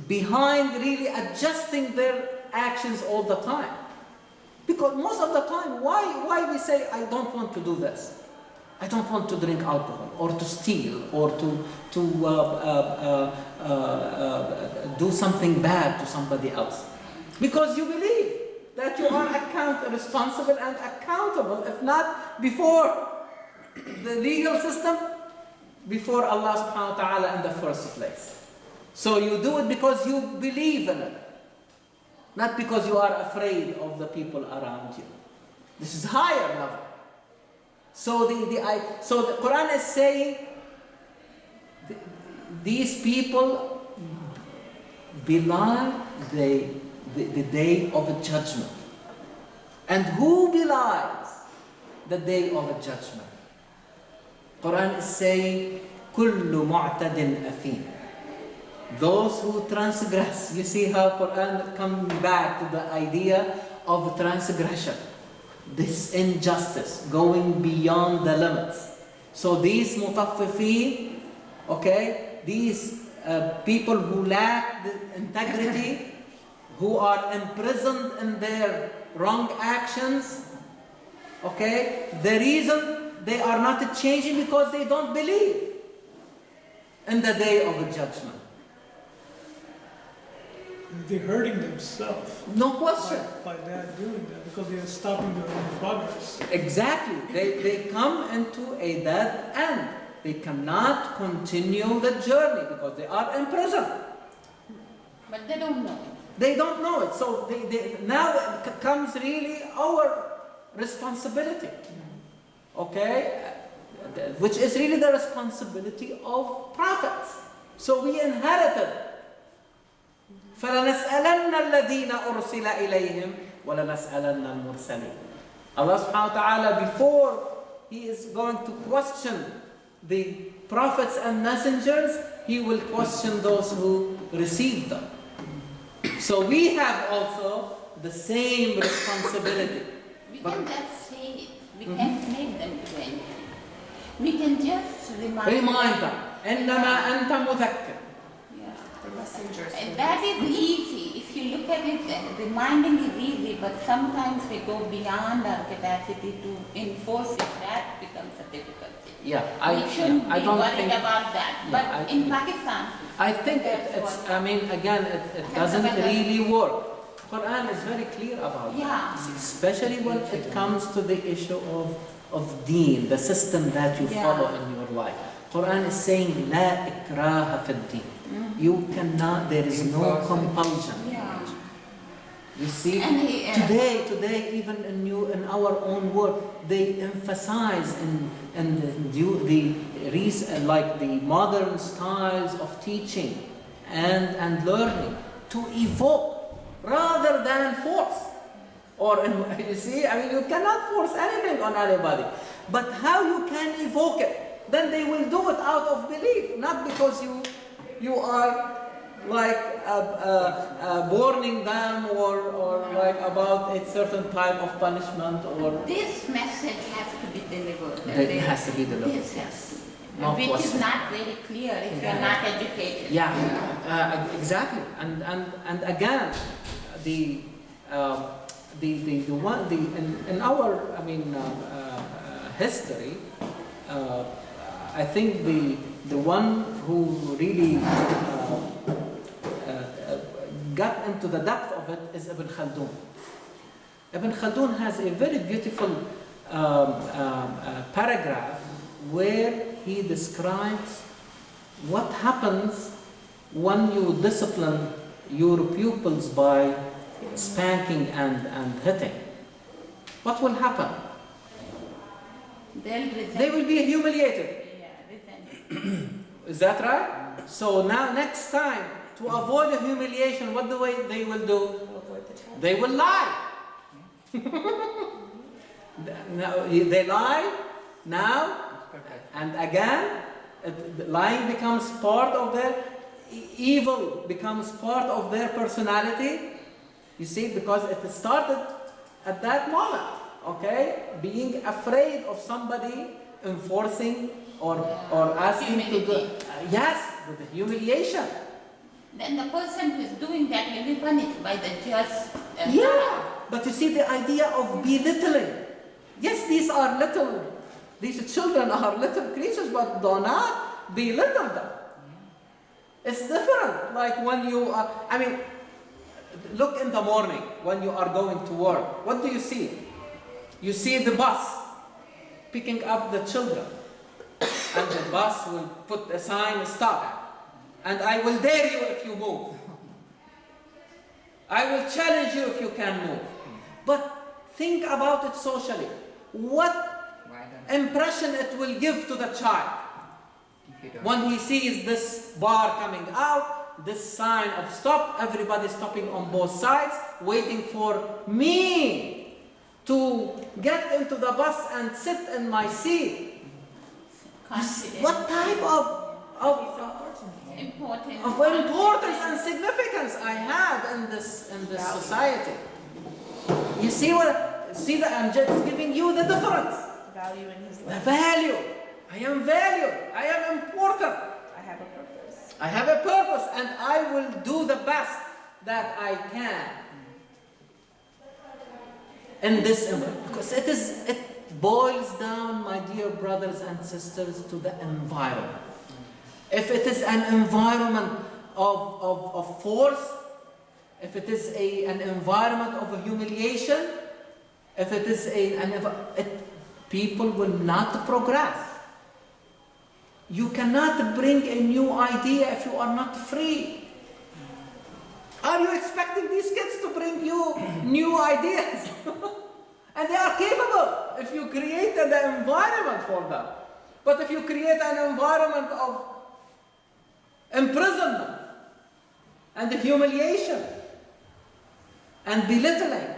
behind really adjusting their actions all the time. Because most of the time, why we say, I don't want to do this. I don't want to drink alcohol, or to steal, or to do something bad to somebody else. Because you believe that you are responsible and accountable, if not before the legal system, before Allah subhanahu wa ta'ala in the first place. So you do it because you believe in it, not because you are afraid of the people around you. This is higher level. So the Quran is saying these people belie the day of judgment. And who belies the day of judgment? Quran is saying kullu mu'tadin athim. Those who transgress. You see how Quran comes back to the idea of transgression. This injustice, going beyond the limits. So these Mutafiffeen, okay, these people who lack the integrity, who are imprisoned in their wrong actions, okay, the reason they are not changing because they don't believe in the day of judgment. They're hurting themselves. No question. By that doing that, because they are stopping their own progress. Exactly. They come into a dead end. They cannot continue the journey because they are in prison. But they don't know. They don't know it. So now it comes really our responsibility. Okay? Which is really the responsibility of prophets. So we inherited. فَلَنَسْأَلَنَّ الَّذِينَ أُرْسِلَ إِلَيْهِمْ وَلَنَسْأَلَنَّ الْمُرْسَلِينَ. Allah subhanahu wa ta'ala, before He is going to question the prophets and messengers, He will question those who received them. So we have also the same responsibility. We can just say it. We can't make them do anything. We can just Remind them. إِنَّمَا أَنْتَ مُذَكِّرٌ. The messengers. And that is easy. If you look at it, reminding is easy, but sometimes we go beyond our capacity to enforce it. That becomes a difficult thing. Yeah, We shouldn't I be don't worried think. about that. Yeah, But in Pakistan, I think That's it's. what- Again, it doesn't really work. Quran is very clear about Yeah. that. Especially when it comes to the issue of deen, the system that you Yeah. follow in your life. Quran is saying, La ikraha fid deen. You cannot, there is no compulsion. Yeah. You see, And he, today, even in our own world, they emphasize like the modern styles of teaching and learning to evoke rather than force. You see, I mean, you cannot force anything on anybody. But how you can evoke it? Then they will do it out of belief, not because you are like warning them or like about a certain type of punishment or. this message has to be delivered. It has to be delivered. Yes. No Which question. is not very clear if you're not educated. Yeah, exactly. And again, in our history, I think the one who really got into the depth of it is Ibn Khaldun. Ibn Khaldun has a very beautiful paragraph where he describes what happens when you discipline your pupils by spanking and hitting. What will happen? They'll resent. They will be humiliated. Yeah, resent. Is that right? So now next time, to avoid the humiliation, what they will do? They will lie. Now, they lie now, and again, lying becomes part of their evil, becomes part of their personality. You see, because it started at that moment, okay? Being afraid of somebody enforcing or asking to do. Yes, with the humiliation. Then the person who is doing that will be punished by the judge. Yeah, but you see the idea of belittling. Yes, these children are little creatures, but do not belittle them. It's different. Like when you are, look in the morning when you are going to work. What do you see? You see the bus picking up the children. And the bus will put a sign, stop. And I will dare you if you move. I will challenge you if you can move. But think about it socially. What impression it will give to the child when he sees this bar coming out, this sign of stop, everybody stopping on both sides, waiting for me to get into the bus and sit in my seat. Confidence. What type of importance and significance I have in this society? You see that I'm just giving you the difference. Value in his The life. value. I am valued. I am important. I have a purpose. I have a purpose, and I will do the best that I can in this environment. Because it boils down, my dear brothers and sisters, to the environment. If it is an environment of force, if it is an environment of humiliation, if it is people will not progress. You cannot bring a new idea if you are not free. Are you expecting these kids to bring you new ideas? And they are capable if you create the environment for them. But if you create an environment of imprisonment and humiliation and belittling,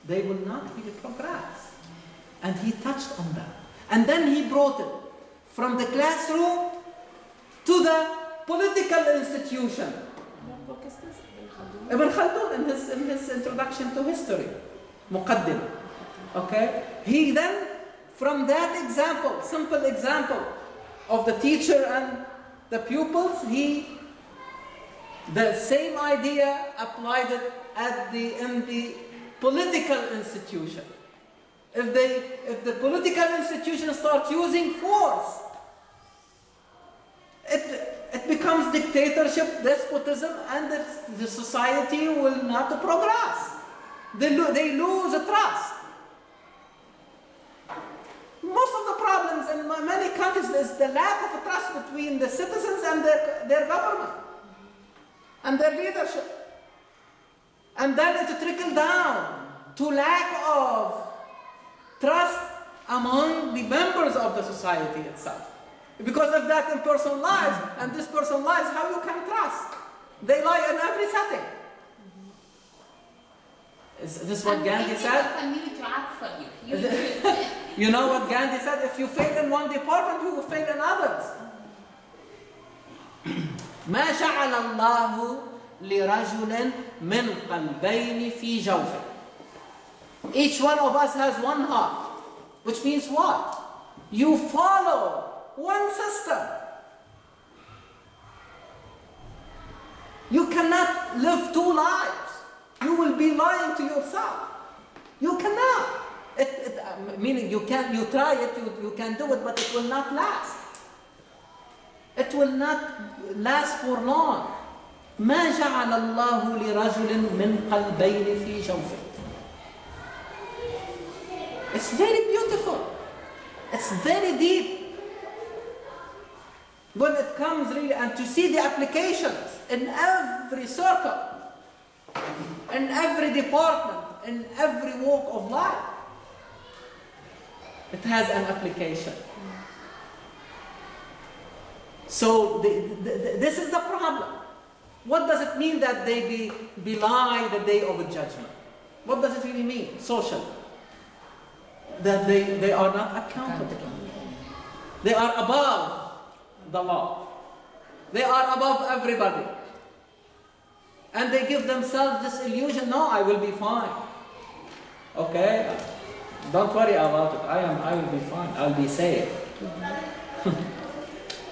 they will not be progress. And he touched on that. And then he brought it from the classroom to the political institution. What book is this? Ibn Khaldun in his introduction to history, Muqaddim. Okay? He then, from that example, simple example of the teacher and the pupils, the same idea applied it in the political institution. If the political institution starts using force, it becomes becomes dictatorship, despotism, and the society will not progress. They lose trust. Most of the problems in many countries is the lack of trust between the citizens and their government and their leadership. And then it trickles down to lack of trust among the members of the society itself. Because if that person lies, and this person lies, how you can trust? They lie in every setting. Is this what Gandhi said? A new job for you. You know what Gandhi said? If you fail in one department, you will fail in others. ما جعل الله لرجل من قلبين في جوفه. Each one of us has one heart, which means what? You follow one system. You cannot live two lives. You will be lying to yourself. You cannot. Meaning you try it, you can do it, but it will not last. It will not last for long. ما جعل الله لرجل من قلبين في جوفه. It's very beautiful. It's very deep. When it comes really, and to see the applications in every circle, in every department, in every walk of life, it has an application. So this is the problem. What does it mean that they belie the day of judgment? What does it really mean, socially? That they are not accountable. They are above the law. They are above everybody. And they give themselves this illusion, no, I will be fine. Okay? Don't worry about it. I will be fine. I'll be safe.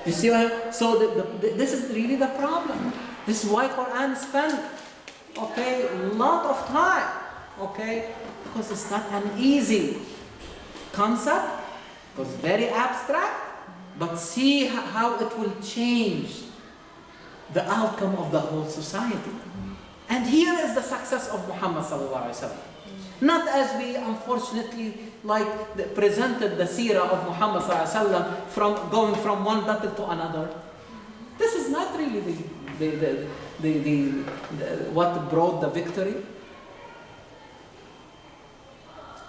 You see what? So this is really the problem. This is why Quran spent, okay, a lot of time, okay, because it's not an easy concept, because very abstract, but see how it will change the outcome of the whole society. And here is the success of Muhammad sallallahu alaihi wasallam. Not as we unfortunately presented the seerah of Muhammad sallallahu alaihi wasallam from going from one battle to another. This is not really what brought the victory.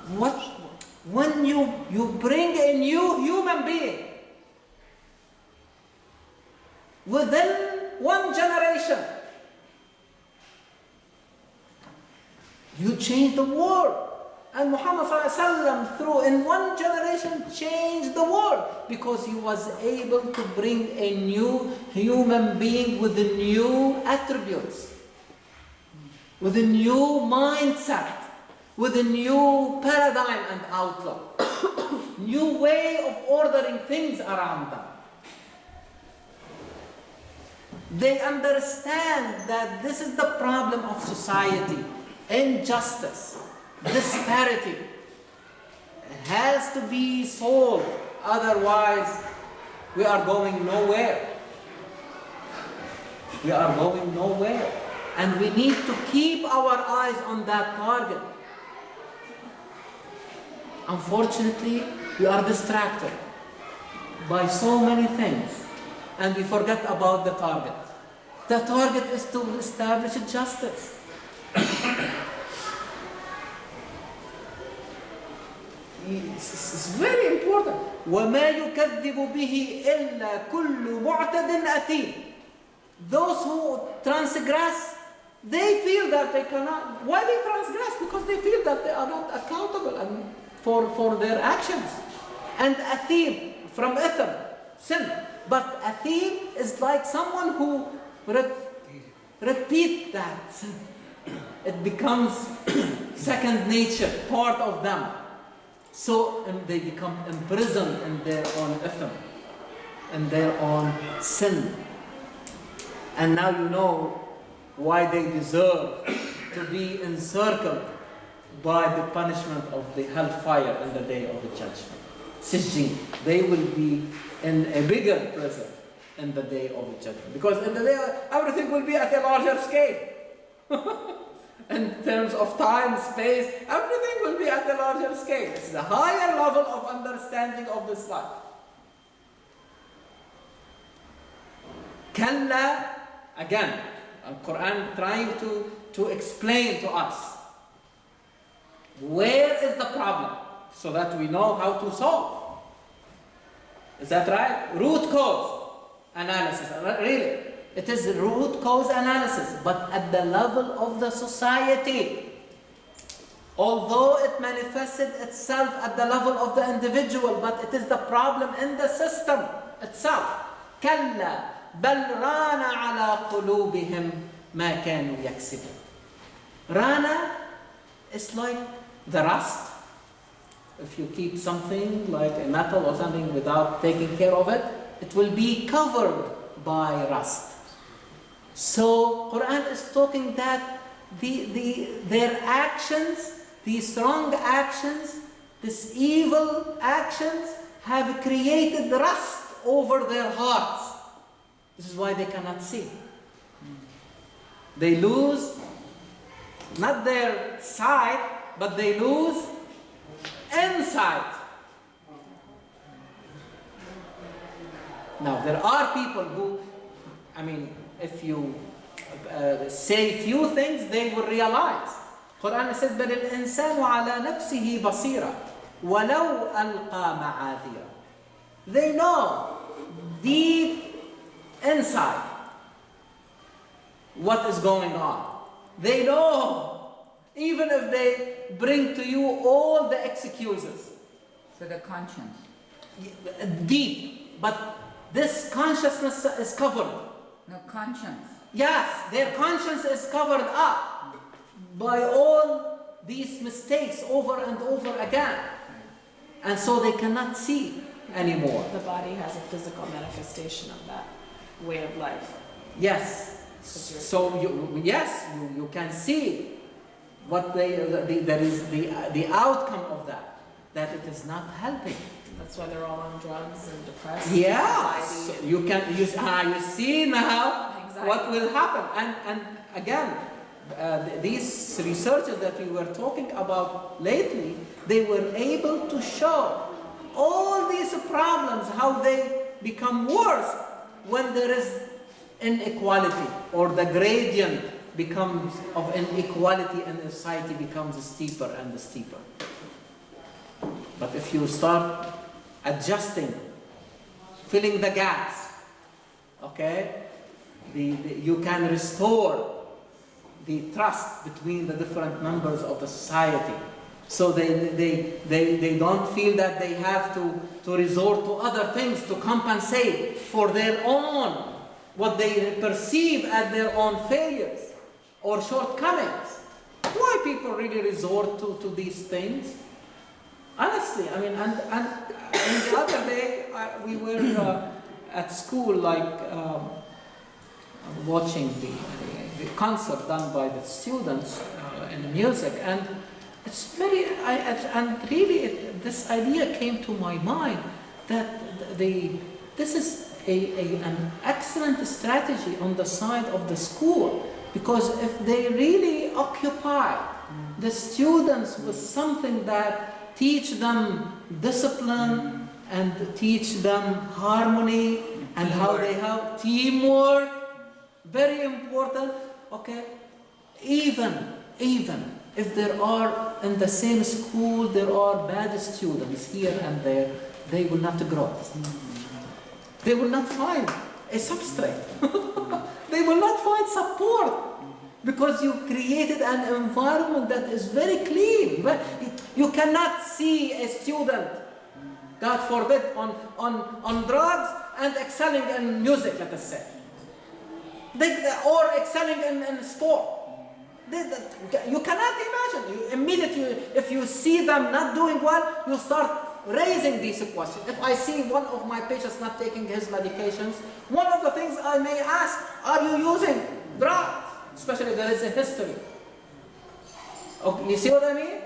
When you bring a new human being within one generation, you change the world. And Muhammad ﷺ, through in one generation, changed the world because he was able to bring a new human being with the new attributes, with a new mindset, with a new paradigm and outlook, new way of ordering things around them. They understand that this is the problem of society. Injustice, disparity has to be solved, otherwise we are going nowhere. We are going nowhere, and we need to keep our eyes on that target. Unfortunately, we are distracted by so many things, and we forget about the target. The target is to establish justice. It's very important. وَمَا يُكَذِّبُ بِهِ إِلَّا كُلُّ مُعْتَدٍ أَثِيمٍ. Those who transgress, they feel that they cannot. Why they transgress? Because they feel that they are not accountable for their actions. And athim, from ithm, sin. But athim is like someone who repeat that sin. It becomes second nature, part of them. So they become imprisoned in their own ithm, in their own sin. And now you know why they deserve to be encircled by the punishment of the hellfire in the day of the judgment. Sijjin. They will be in a bigger prison in the day of judgment. Because in the day, everything will be at a larger scale. In terms of time, space, everything will be at a larger scale. It's a higher level of understanding of this life. Kalla, again, Al-Quran trying to explain to us where is the problem so that we know how to solve. Is that right? Root cause analysis. Really, it is root cause analysis, but at the level of the society. Although it manifested itself at the level of the individual, but it is the problem in the system itself. كلا بل ران على قلوبهم ما كانوا يكسبون. Rana is like the rust. If you keep something like a metal or something without taking care of it, it will be covered by rust. So Quran is talking that their actions, these wrong actions, these evil actions have created rust over their hearts. This is why they cannot see. They lose not their sight, but they lose insight. Now there are people who, if you say few things, they will realize. Quran said, بل الإنسان على نفسه بصيرة ولو ألقى معاذيره. They know deep inside what is going on. They know, even if they bring to you all the excuses. So the conscience. Deep, but this consciousness is covered. No, conscience. Yes, their conscience is covered up by all these mistakes over and over again. And so they cannot see anymore. The body has a physical manifestation of that way of life. Yes. So you can see what there is the outcome of that it is not helping. That's why they're all on drugs and depressed. Yeah, Anxiety. so you see now Exactly. what will happen. And again, these researchers that we were talking about lately, they were able to show all these problems, how they become worse when there is inequality, or the gradient becomes of inequality in society becomes steeper and steeper. But if you start adjusting, filling the gaps, okay, you can restore the trust between the different members of the society. So they don't feel that they have to resort to other things to compensate for their own, what they perceive as their own failures or shortcomings. Why people really resort to these things? Honestly, and the other day we were at school, watching the concert done by the students in music, and it's this idea came to my mind that this is an excellent strategy on the side of the school, because if they really occupy the students with something that teach them discipline and teach them harmony and how they have teamwork, very important, okay? Even if there are in the same school, there are bad students here and there, they will not grow. They will not find a substrate. They will not find support, because you created an environment that is very clean. You cannot see a student, God forbid, on drugs and excelling in music, let us say, or excelling in sport. You cannot imagine. You immediately, if you see them not doing well, you start raising these questions. If I see one of my patients not taking his medications, one of the things I may ask, are you using drugs? Especially if there is a history. Okay, you see what I mean?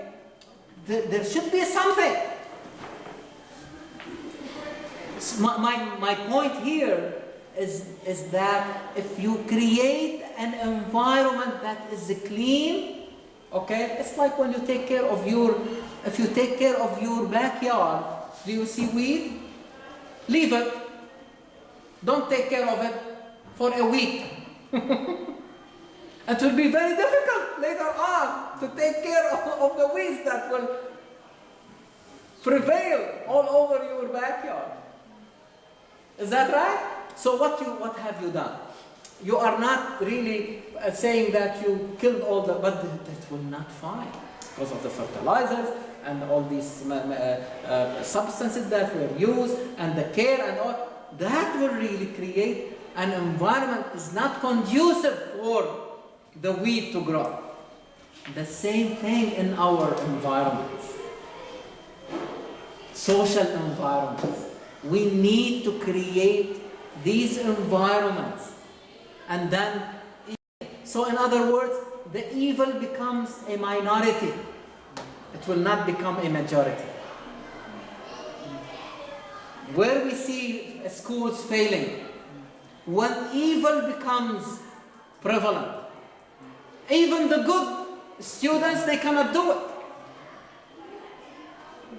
There should be something. My point here is that if you create an environment that is clean, okay, it's like when you take care of if you take care of your backyard, do you see weed? Leave it. Don't take care of it for a week. It will be very difficult later on to take care of the weeds that will prevail all over your backyard. Is that right? So what have you done? You are not really saying that you killed all but that will not fine because of the fertilizers and all these substances that were used and the care and all. That will really create an environment is not conducive for the weed to grow. The same thing in our environments. Social environments. We need to create these environments. And then, so in other words, the evil becomes a minority. It will not become a majority. Where we see schools failing, when evil becomes prevalent, even the good students, they cannot do it.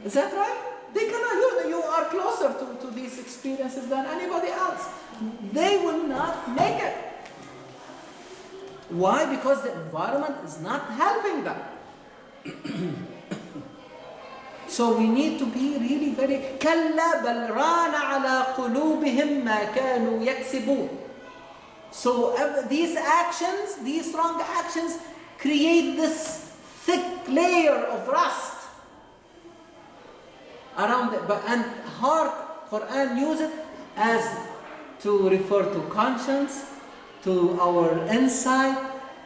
Is that right? They cannot. You are closer to these experiences than anybody else. They will not make it. Why? Because the environment is not helping them. So we need to be really very كلا بل ران على قلوبهم ما كانوا يكسبون. So these actions, these wrong actions, create this thick layer of rust around it. And heart, Quran use it as to refer to conscience, to our insight,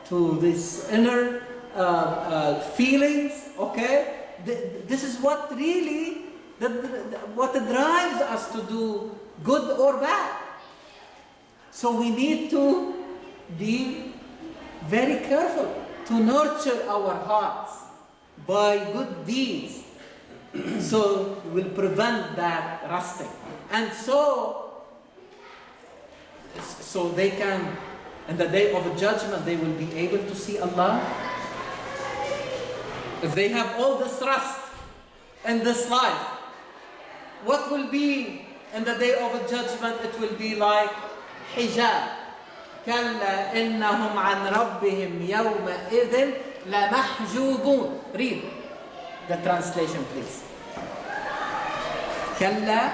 to this inner feelings. Okay, this is what really what drives us to do good or bad. So we need to be very careful to nurture our hearts by good deeds. So we'll prevent that rusting. And so they can, in the day of judgment, they will be able to see Allah. If they have all this rust in this life, what will be in the day of judgment? It will be like حجاب كلا إنهم عن ربهم يومئذ لمحجوبون. Read the translation, please. كلا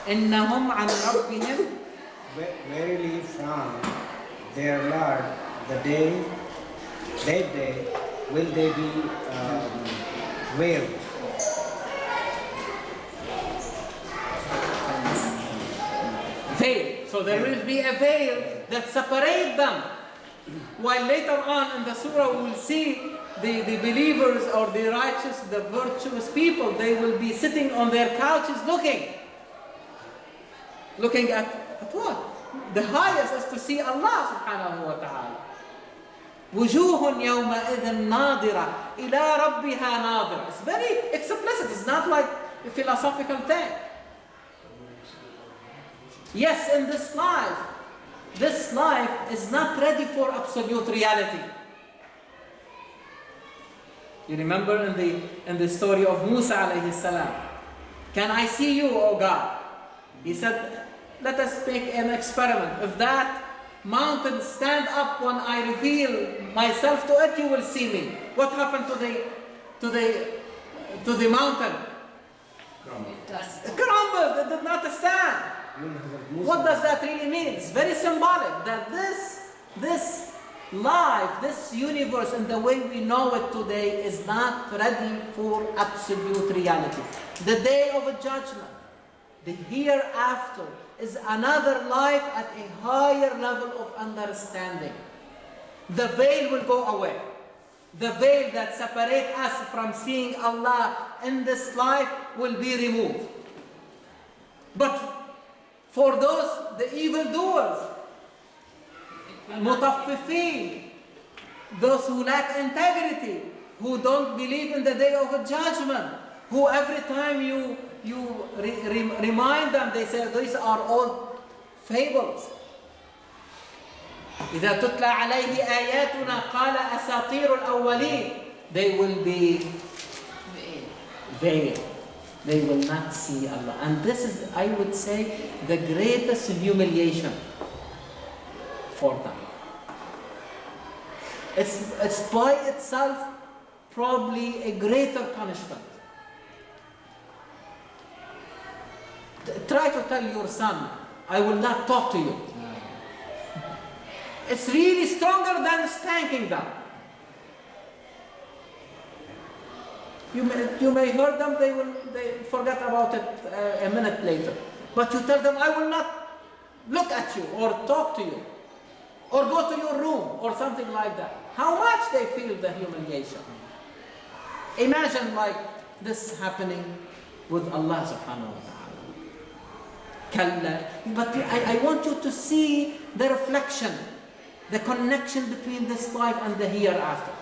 إنهم عن ربهم. Verily from their Lord, that day will they be veiled. Veil. So there will be a veil that separates them. While later on in the surah we will see the believers or the righteous, the virtuous people, they will be sitting on their couches looking at what? The highest is to see Allah subhanahu wa ta'ala. وجوه يومئذ ناظرة إلى ربها ناظرة. It's very explicit. It's not like a philosophical thing. Yes, in this life is not ready for absolute reality. You remember in the story of Musa alayhi salam. Can I see you, O God? He said, let us make an experiment. If that mountain stand up when I reveal myself to it, you will see me. What happened to the mountain? It crumbled. It did not stand. What does that really mean? It's very symbolic that this life, this universe, and the way we know it today is not ready for absolute reality. The day of judgment, the hereafter, is another life at a higher level of understanding. The veil will go away. The veil that separates us from seeing Allah in this life will be removed. But for those, the evildoers, Al-Mutafiffeen, those who lack integrity, who don't believe in the day of judgment, who every time you remind them, they say these are all fables. إذا تتلى عليه آياتنا قال أساطير الأولين. They will be veiled. They will not see Allah. And this is, I would say, the greatest humiliation for them. It's by itself probably a greater punishment. Try to tell your son, I will not talk to you. It's really stronger than spanking them. You may hurt them, they forget about it a minute later. But you tell them, I will not look at you or talk to you or go to your room or something like that. How much they feel the humiliation. Imagine like this happening with Allah subhanahu wa ta'ala. But I want you to see the reflection, the connection between this life and the hereafter.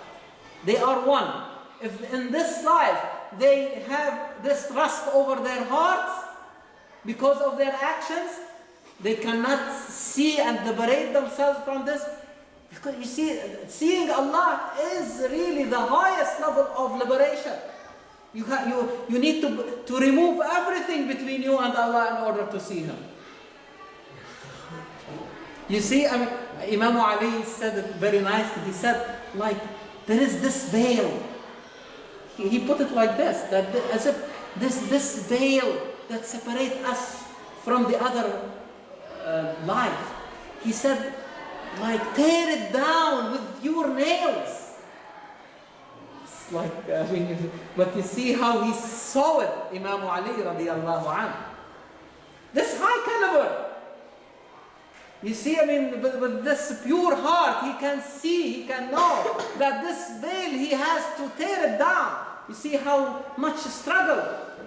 They are one. If in this life they have this rust over their hearts because of their actions, they cannot see and liberate themselves from this. Because you see, seeing Allah is really the highest level of liberation. You need to remove everything between you and Allah in order to see Him. You see, I mean, Imam Ali said it very nicely. He said, like, there is this veil. He put it like this, that as if this veil that separates us from the other life. He said, like, tear it down with your nails. It's like, but you see how he saw it, Imam Ali radiallahu anhu. This high caliber. You see, I mean, with this pure heart, he can see, he can know that this veil he has to tear it down. You see how much struggle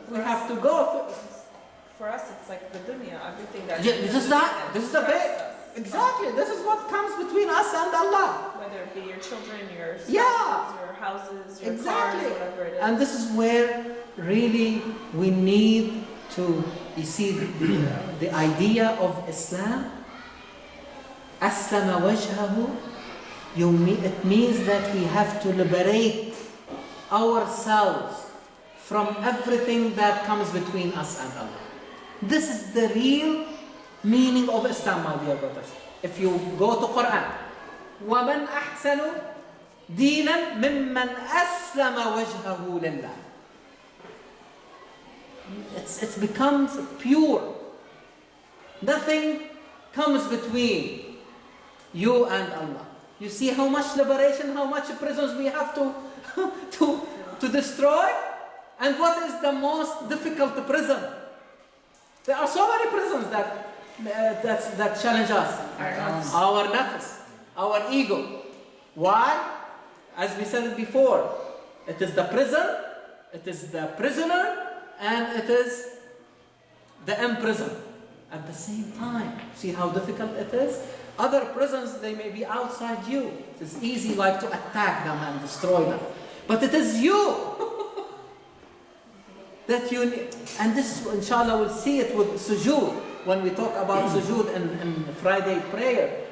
we have to go through. For us, it's like the dunya, everything that. Yeah, this is the veil. Exactly. This is what comes between us and Allah. Whether it be your children, your spouses, Yeah. your houses, your Exactly. cars, whatever it is. And this is where really we need to, you see, the idea of Islam. Aslama wajhahu. It means that we have to liberate ourselves from everything that comes between us and Allah. This is the real meaning of Islam, my dear brothers. If you go to Quran, وَمَنْ أَحْسَنُ دِينًا مِمَّنْ أَسْلَمَ وَجْهَهُ لِلَّهِ. It becomes pure. Nothing comes between you and Allah. You see how much liberation, how much prisons we have to destroy? And what is the most difficult prison? There are so many prisons that challenge us. Our nafs, our ego. Why? As we said it before, it is the prison, it is the prisoner, and it is the imprisoned at the same time. See how difficult it is? Other prisons, they may be outside you. It is easy like to attack them and destroy them. But it is you that you need. And this, inshallah, we'll see it with sujood. When we talk about sujood in Friday prayer,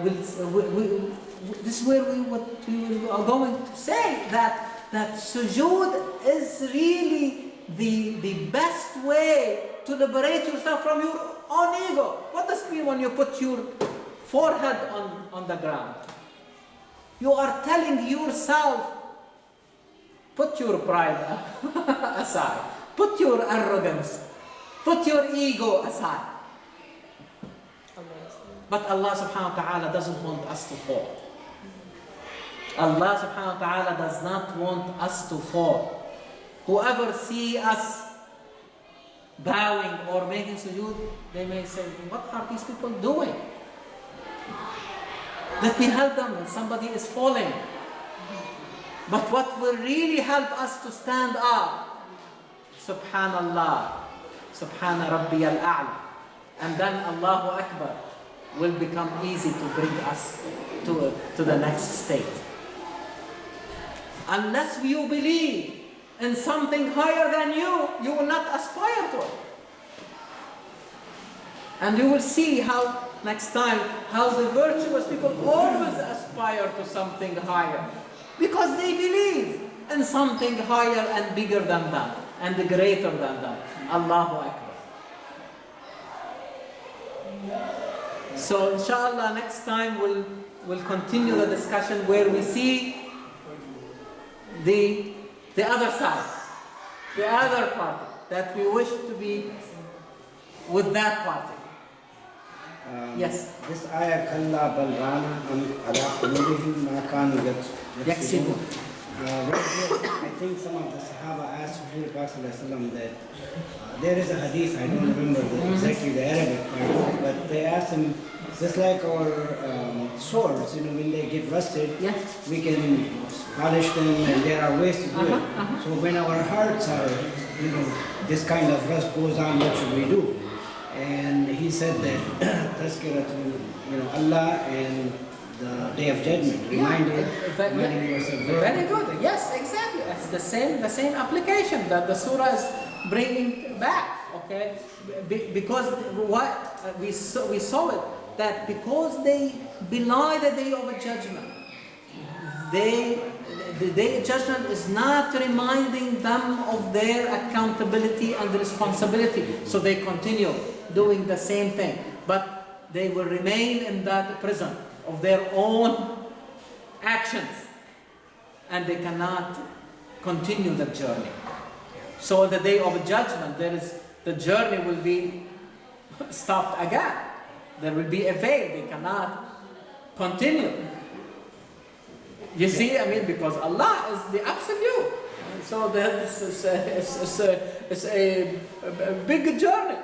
this is where we are going to say that sujood is really the best way to liberate yourself from your own ego. What does it mean when you put your forehead on the ground? You are telling yourself, put your pride aside, put your arrogance, put your ego aside. But Allah subhanahu wa ta'ala doesn't want us to fall. Allah subhanahu wa ta'ala does not want us to fall. Whoever see us bowing or making sujood, they may say, what are these people doing? Let me help them when somebody is falling. But what will really help us to stand up? Subhanallah, Subhana Rabbi al-A'la. And then Allahu Akbar will become easy to bring us to the next state. Unless you believe in something higher than you, you will not aspire to it. And you will see how next time, how the virtuous people always aspire to something higher. Because they believe in something higher and bigger than them, and greater than them. Allahu Akbar. So inshallah next time we'll continue the discussion where we see the other side, the other party, that we wish to be with that party. Yes. This ayah, Kalla balrana ala qulubihim ma kanu yaksibun. Right here, I think some of the Sahaba asked Prophet that there is a hadith, I don't remember exactly the Arabic part, but they asked him, just like our swords, when they get rusted, Yes. we can polish them, and there are ways to do it. So when our hearts are, this kind of rust goes on, what should we do? And he said that tazkirah to Allah and the Day of Judgment, reminding yourself. Very good. Yes, exactly. It's the same application that the surah is bringing back. Okay, because what we saw it, that because they belie the Day of Judgment, the Day of Judgment is not reminding them of their accountability and responsibility. So they continue doing the same thing, but they will remain in that prison of their own actions, and they cannot continue the journey. So the Day of Judgment, the journey will be stopped again. There will be a veil. They cannot continue. You see, because Allah is the absolute. So it's a big journey.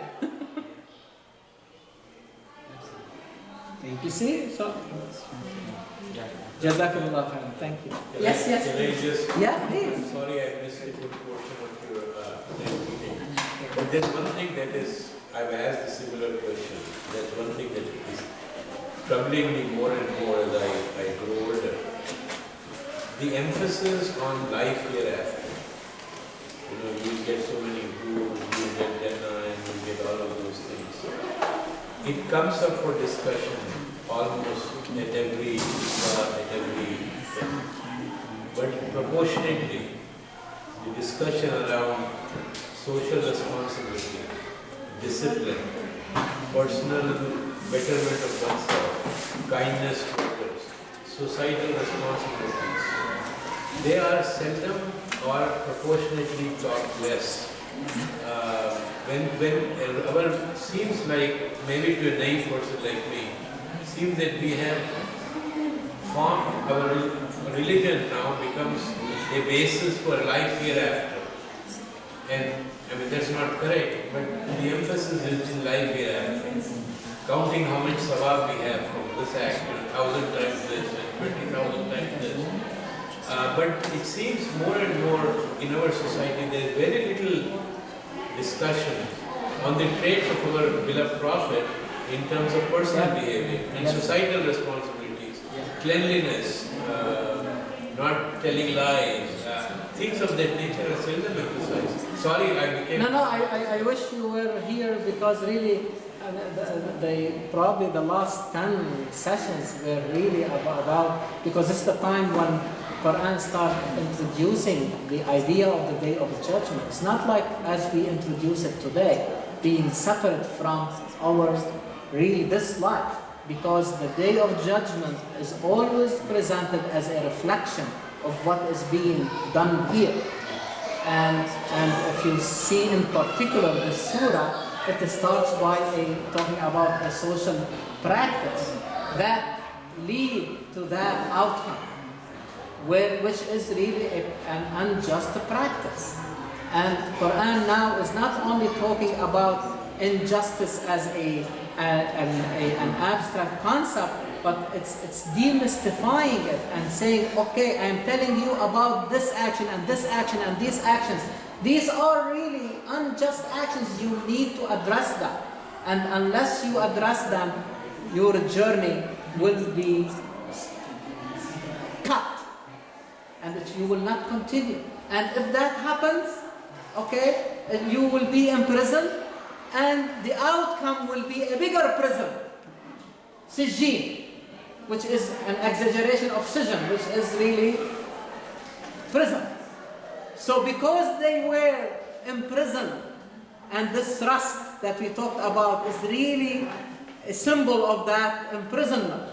You see? So, Jazakumullah khairan. Thank you. Yes. Can I just? Yeah, please. I'm sorry, I missed a good portion of your meeting. But there's one thing that is, I've asked a similar question. There's one thing that is troubling me more and more as I grow older. The emphasis on life hereafter. You get so many rules, you get Jannah, and you get all of those things. It comes up for discussion almost at every but proportionately, the discussion around social responsibility, discipline, personal betterment of oneself, kindness to others, societal responsibilities, they are seldom or proportionately talked less. When seems like, maybe to a naive person like me, seems that we have formed our religion now becomes a basis for life hereafter. And that's not correct, but the emphasis is in life hereafter. Counting how much sawab we have from this action, 1,000 times this and 20,000 times this. But it seems more and more in our society there is very little discussion on the traits of our beloved Prophet in terms of personal behavior and societal responsibilities, cleanliness, not telling lies, things of that nature are seldom emphasized. Sorry, I became... No, I wish you were here because really probably the last 10 sessions were really about, because it's the time when Quran started introducing the idea of the Day of Judgment. It's not like as we introduce it today, being separate from our this life, because the Day of Judgment is always presented as a reflection of what is being done here. And if you see in particular the surah, it starts by talking about a social practice that lead to that outcome, which is really an unjust practice. And Quran now is not only talking about injustice as an abstract concept, but it's demystifying it and saying, okay, I am telling you about this action and this action and these actions. These are really unjust actions. You need to address them. And unless you address them, your journey will be cut. And that you will not continue. And if that happens, okay, you will be in prison, and the outcome will be a bigger prison. Sijjin, which is an exaggeration of sijin, which is really prison. So because they were imprisoned, and this rust that we talked about is really a symbol of that imprisonment,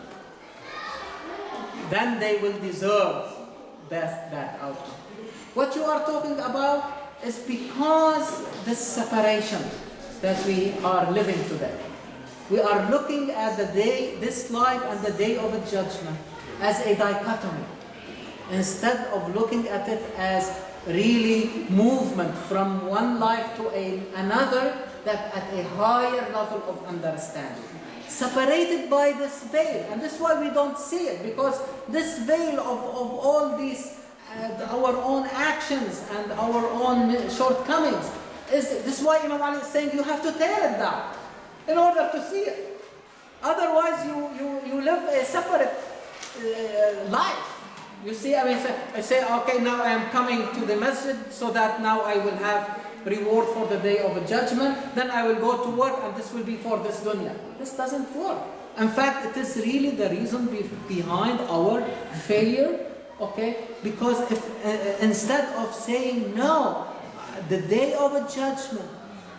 then they will deserve that outcome. What you are talking about is because this separation that we are living today. We are looking at the day, this life and the day of a judgment as a dichotomy, instead of looking at it as really movement from one life to another, that at a higher level of understanding. Separated by this veil, and this is why we don't see it, because this veil of all these, our own actions and our own shortcomings, this is why Imam Ali is saying you have to tear it down in order to see it. Otherwise, you live a separate life. You see, I say, okay, now I am coming to the masjid so that now I will have reward for the day of a judgment. Then I will go to work and this will be for this dunya. This doesn't work. In fact, it is really the reason behind our failure, okay? Because if instead of saying, no, the day of a judgment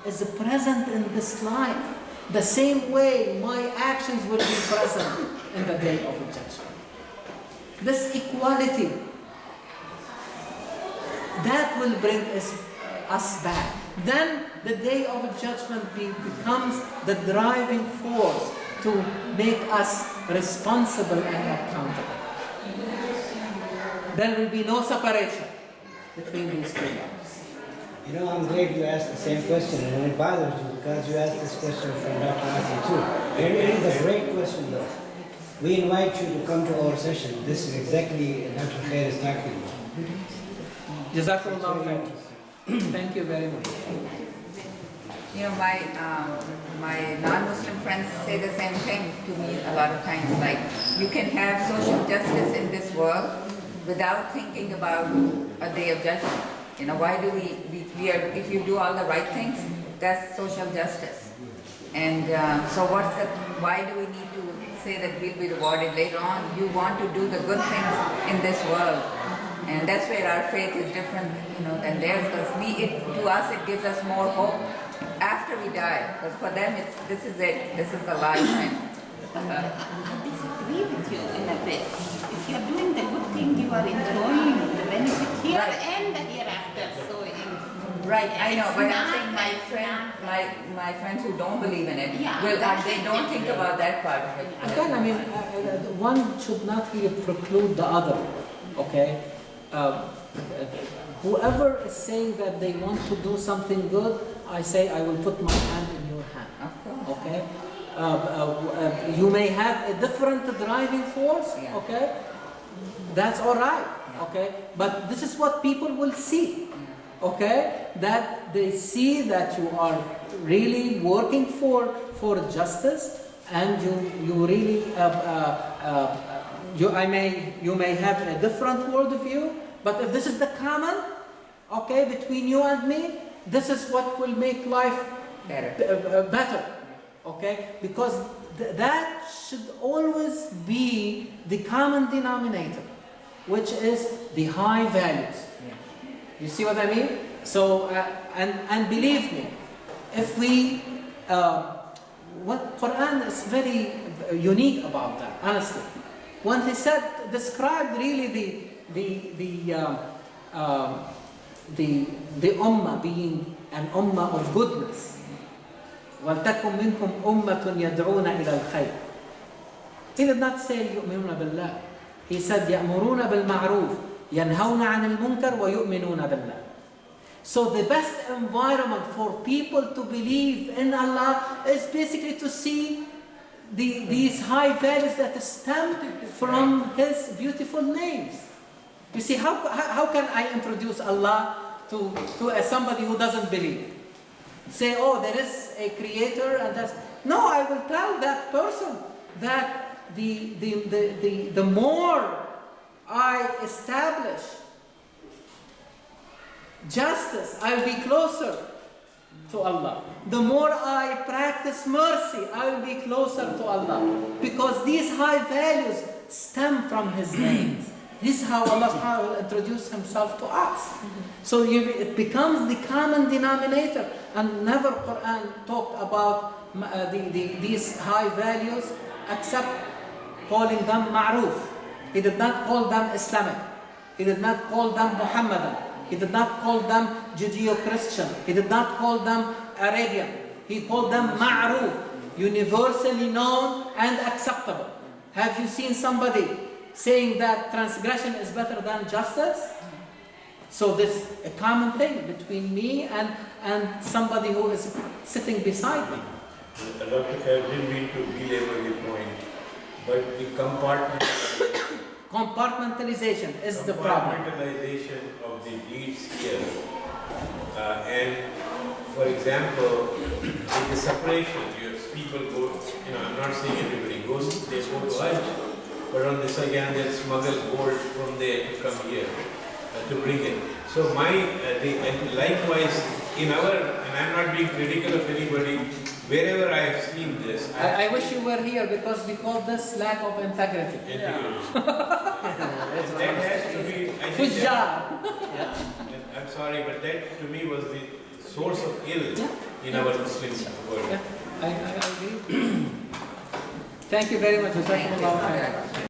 is present in this life, the same way my actions will be present in the day of a judgment. This equality, that will bring us back. Then the day of judgment becomes the driving force to make us responsible and accountable. There will be no separation between these two lives. You know, I'm glad you asked the same question, and it bothers you because you asked this question from Dr. Asi too. It is a great question though. We invite you to come to our session. This is exactly Dr. Khair is talking about. Jazakallah khair. Thank you very much. You know, my non-Muslim friends say the same thing to me a lot of times. Like, you can have social justice in this world without thinking about a day of judgment. You know, why do we are, if you do all the right things, that's social justice. And so why do we need to say that we'll be rewarded later on? You want to do the good things in this world. And that's where our faith is different, you know, than theirs. Because to us, it gives us more hope after we die. Because for them, this is it. This is the lifetime. I disagree with you in a bit. If you're doing the good thing, you are enjoying the benefit here and the hereafter. So right, I know, but I'm saying my friends who don't believe in it, they don't think about that part of it. Again, one should not really preclude the other, okay? Whoever is saying that they want to do something good, I say I will put my hand in your hand, okay? You may have a different driving force, okay? That's all right, okay? But this is what people will see, okay? That they see that you are really working for justice, and you really you may have a different worldview, but if this is the common, okay, between you and me, this is what will make life better, okay? Because that should always be the common denominator, which is the high values. You see what I mean? So, and believe me, if we, what Quran is very unique about that, honestly. When he said, described really the ummah being an ummah of goodness. وَلْتَكُمْ مِنْكُمْ أُمَّةٌ يَدْعُونَ إِلَى الْخَيْرِ. He did not say يُؤْمِنُونَ بِاللَّهِ. He said يَأْمُرُونَ بِالْمَعْرُوفِ يَنْهَوْنَ عَنِ الْمُنْكَرِ وَيُؤْمِنُونَ بِاللَّهِ. So the best environment for people to believe in Allah is basically to see these high values that stem from His beautiful names. You see, how can I introduce Allah to somebody who doesn't believe? Say, oh, there is a creator, and that's... No, I will tell that person that the more I establish justice, I'll be closer to Allah. The more I practice mercy, I will be closer to Allah. Because these high values stem from His names. This is how Allah subhanahu wa ta'ala introduced Himself to us. So it becomes the common denominator. And never Quran talked about these high values except calling them ma'ruf. He did not call them Islamic. He did not call them Muhammadan. He did not call them Judeo-Christian. He did not call them Arabian. He called them ma'ruf, universally known and acceptable. Have you seen somebody saying that transgression is better than justice? So this is a common thing between me and somebody who is sitting beside me. Dr. Khair, didn't mean to belabor the point, but the Compartmentalization is the problem. Compartmentalization of the deeds here. And for example, in the separation, people go, I'm not saying everybody goes, they go to Hajj, but on this again, they'll smuggle gold from there to come here, to bring it. So and likewise, and I'm not being critical of anybody, wherever I have seen this. I wish you were here because we call this lack of integrity. That has to be, I think I'm sorry, but that to me was the source of ill in our Muslim world. I agree. Thank you very much. Jazakumullahu khairan.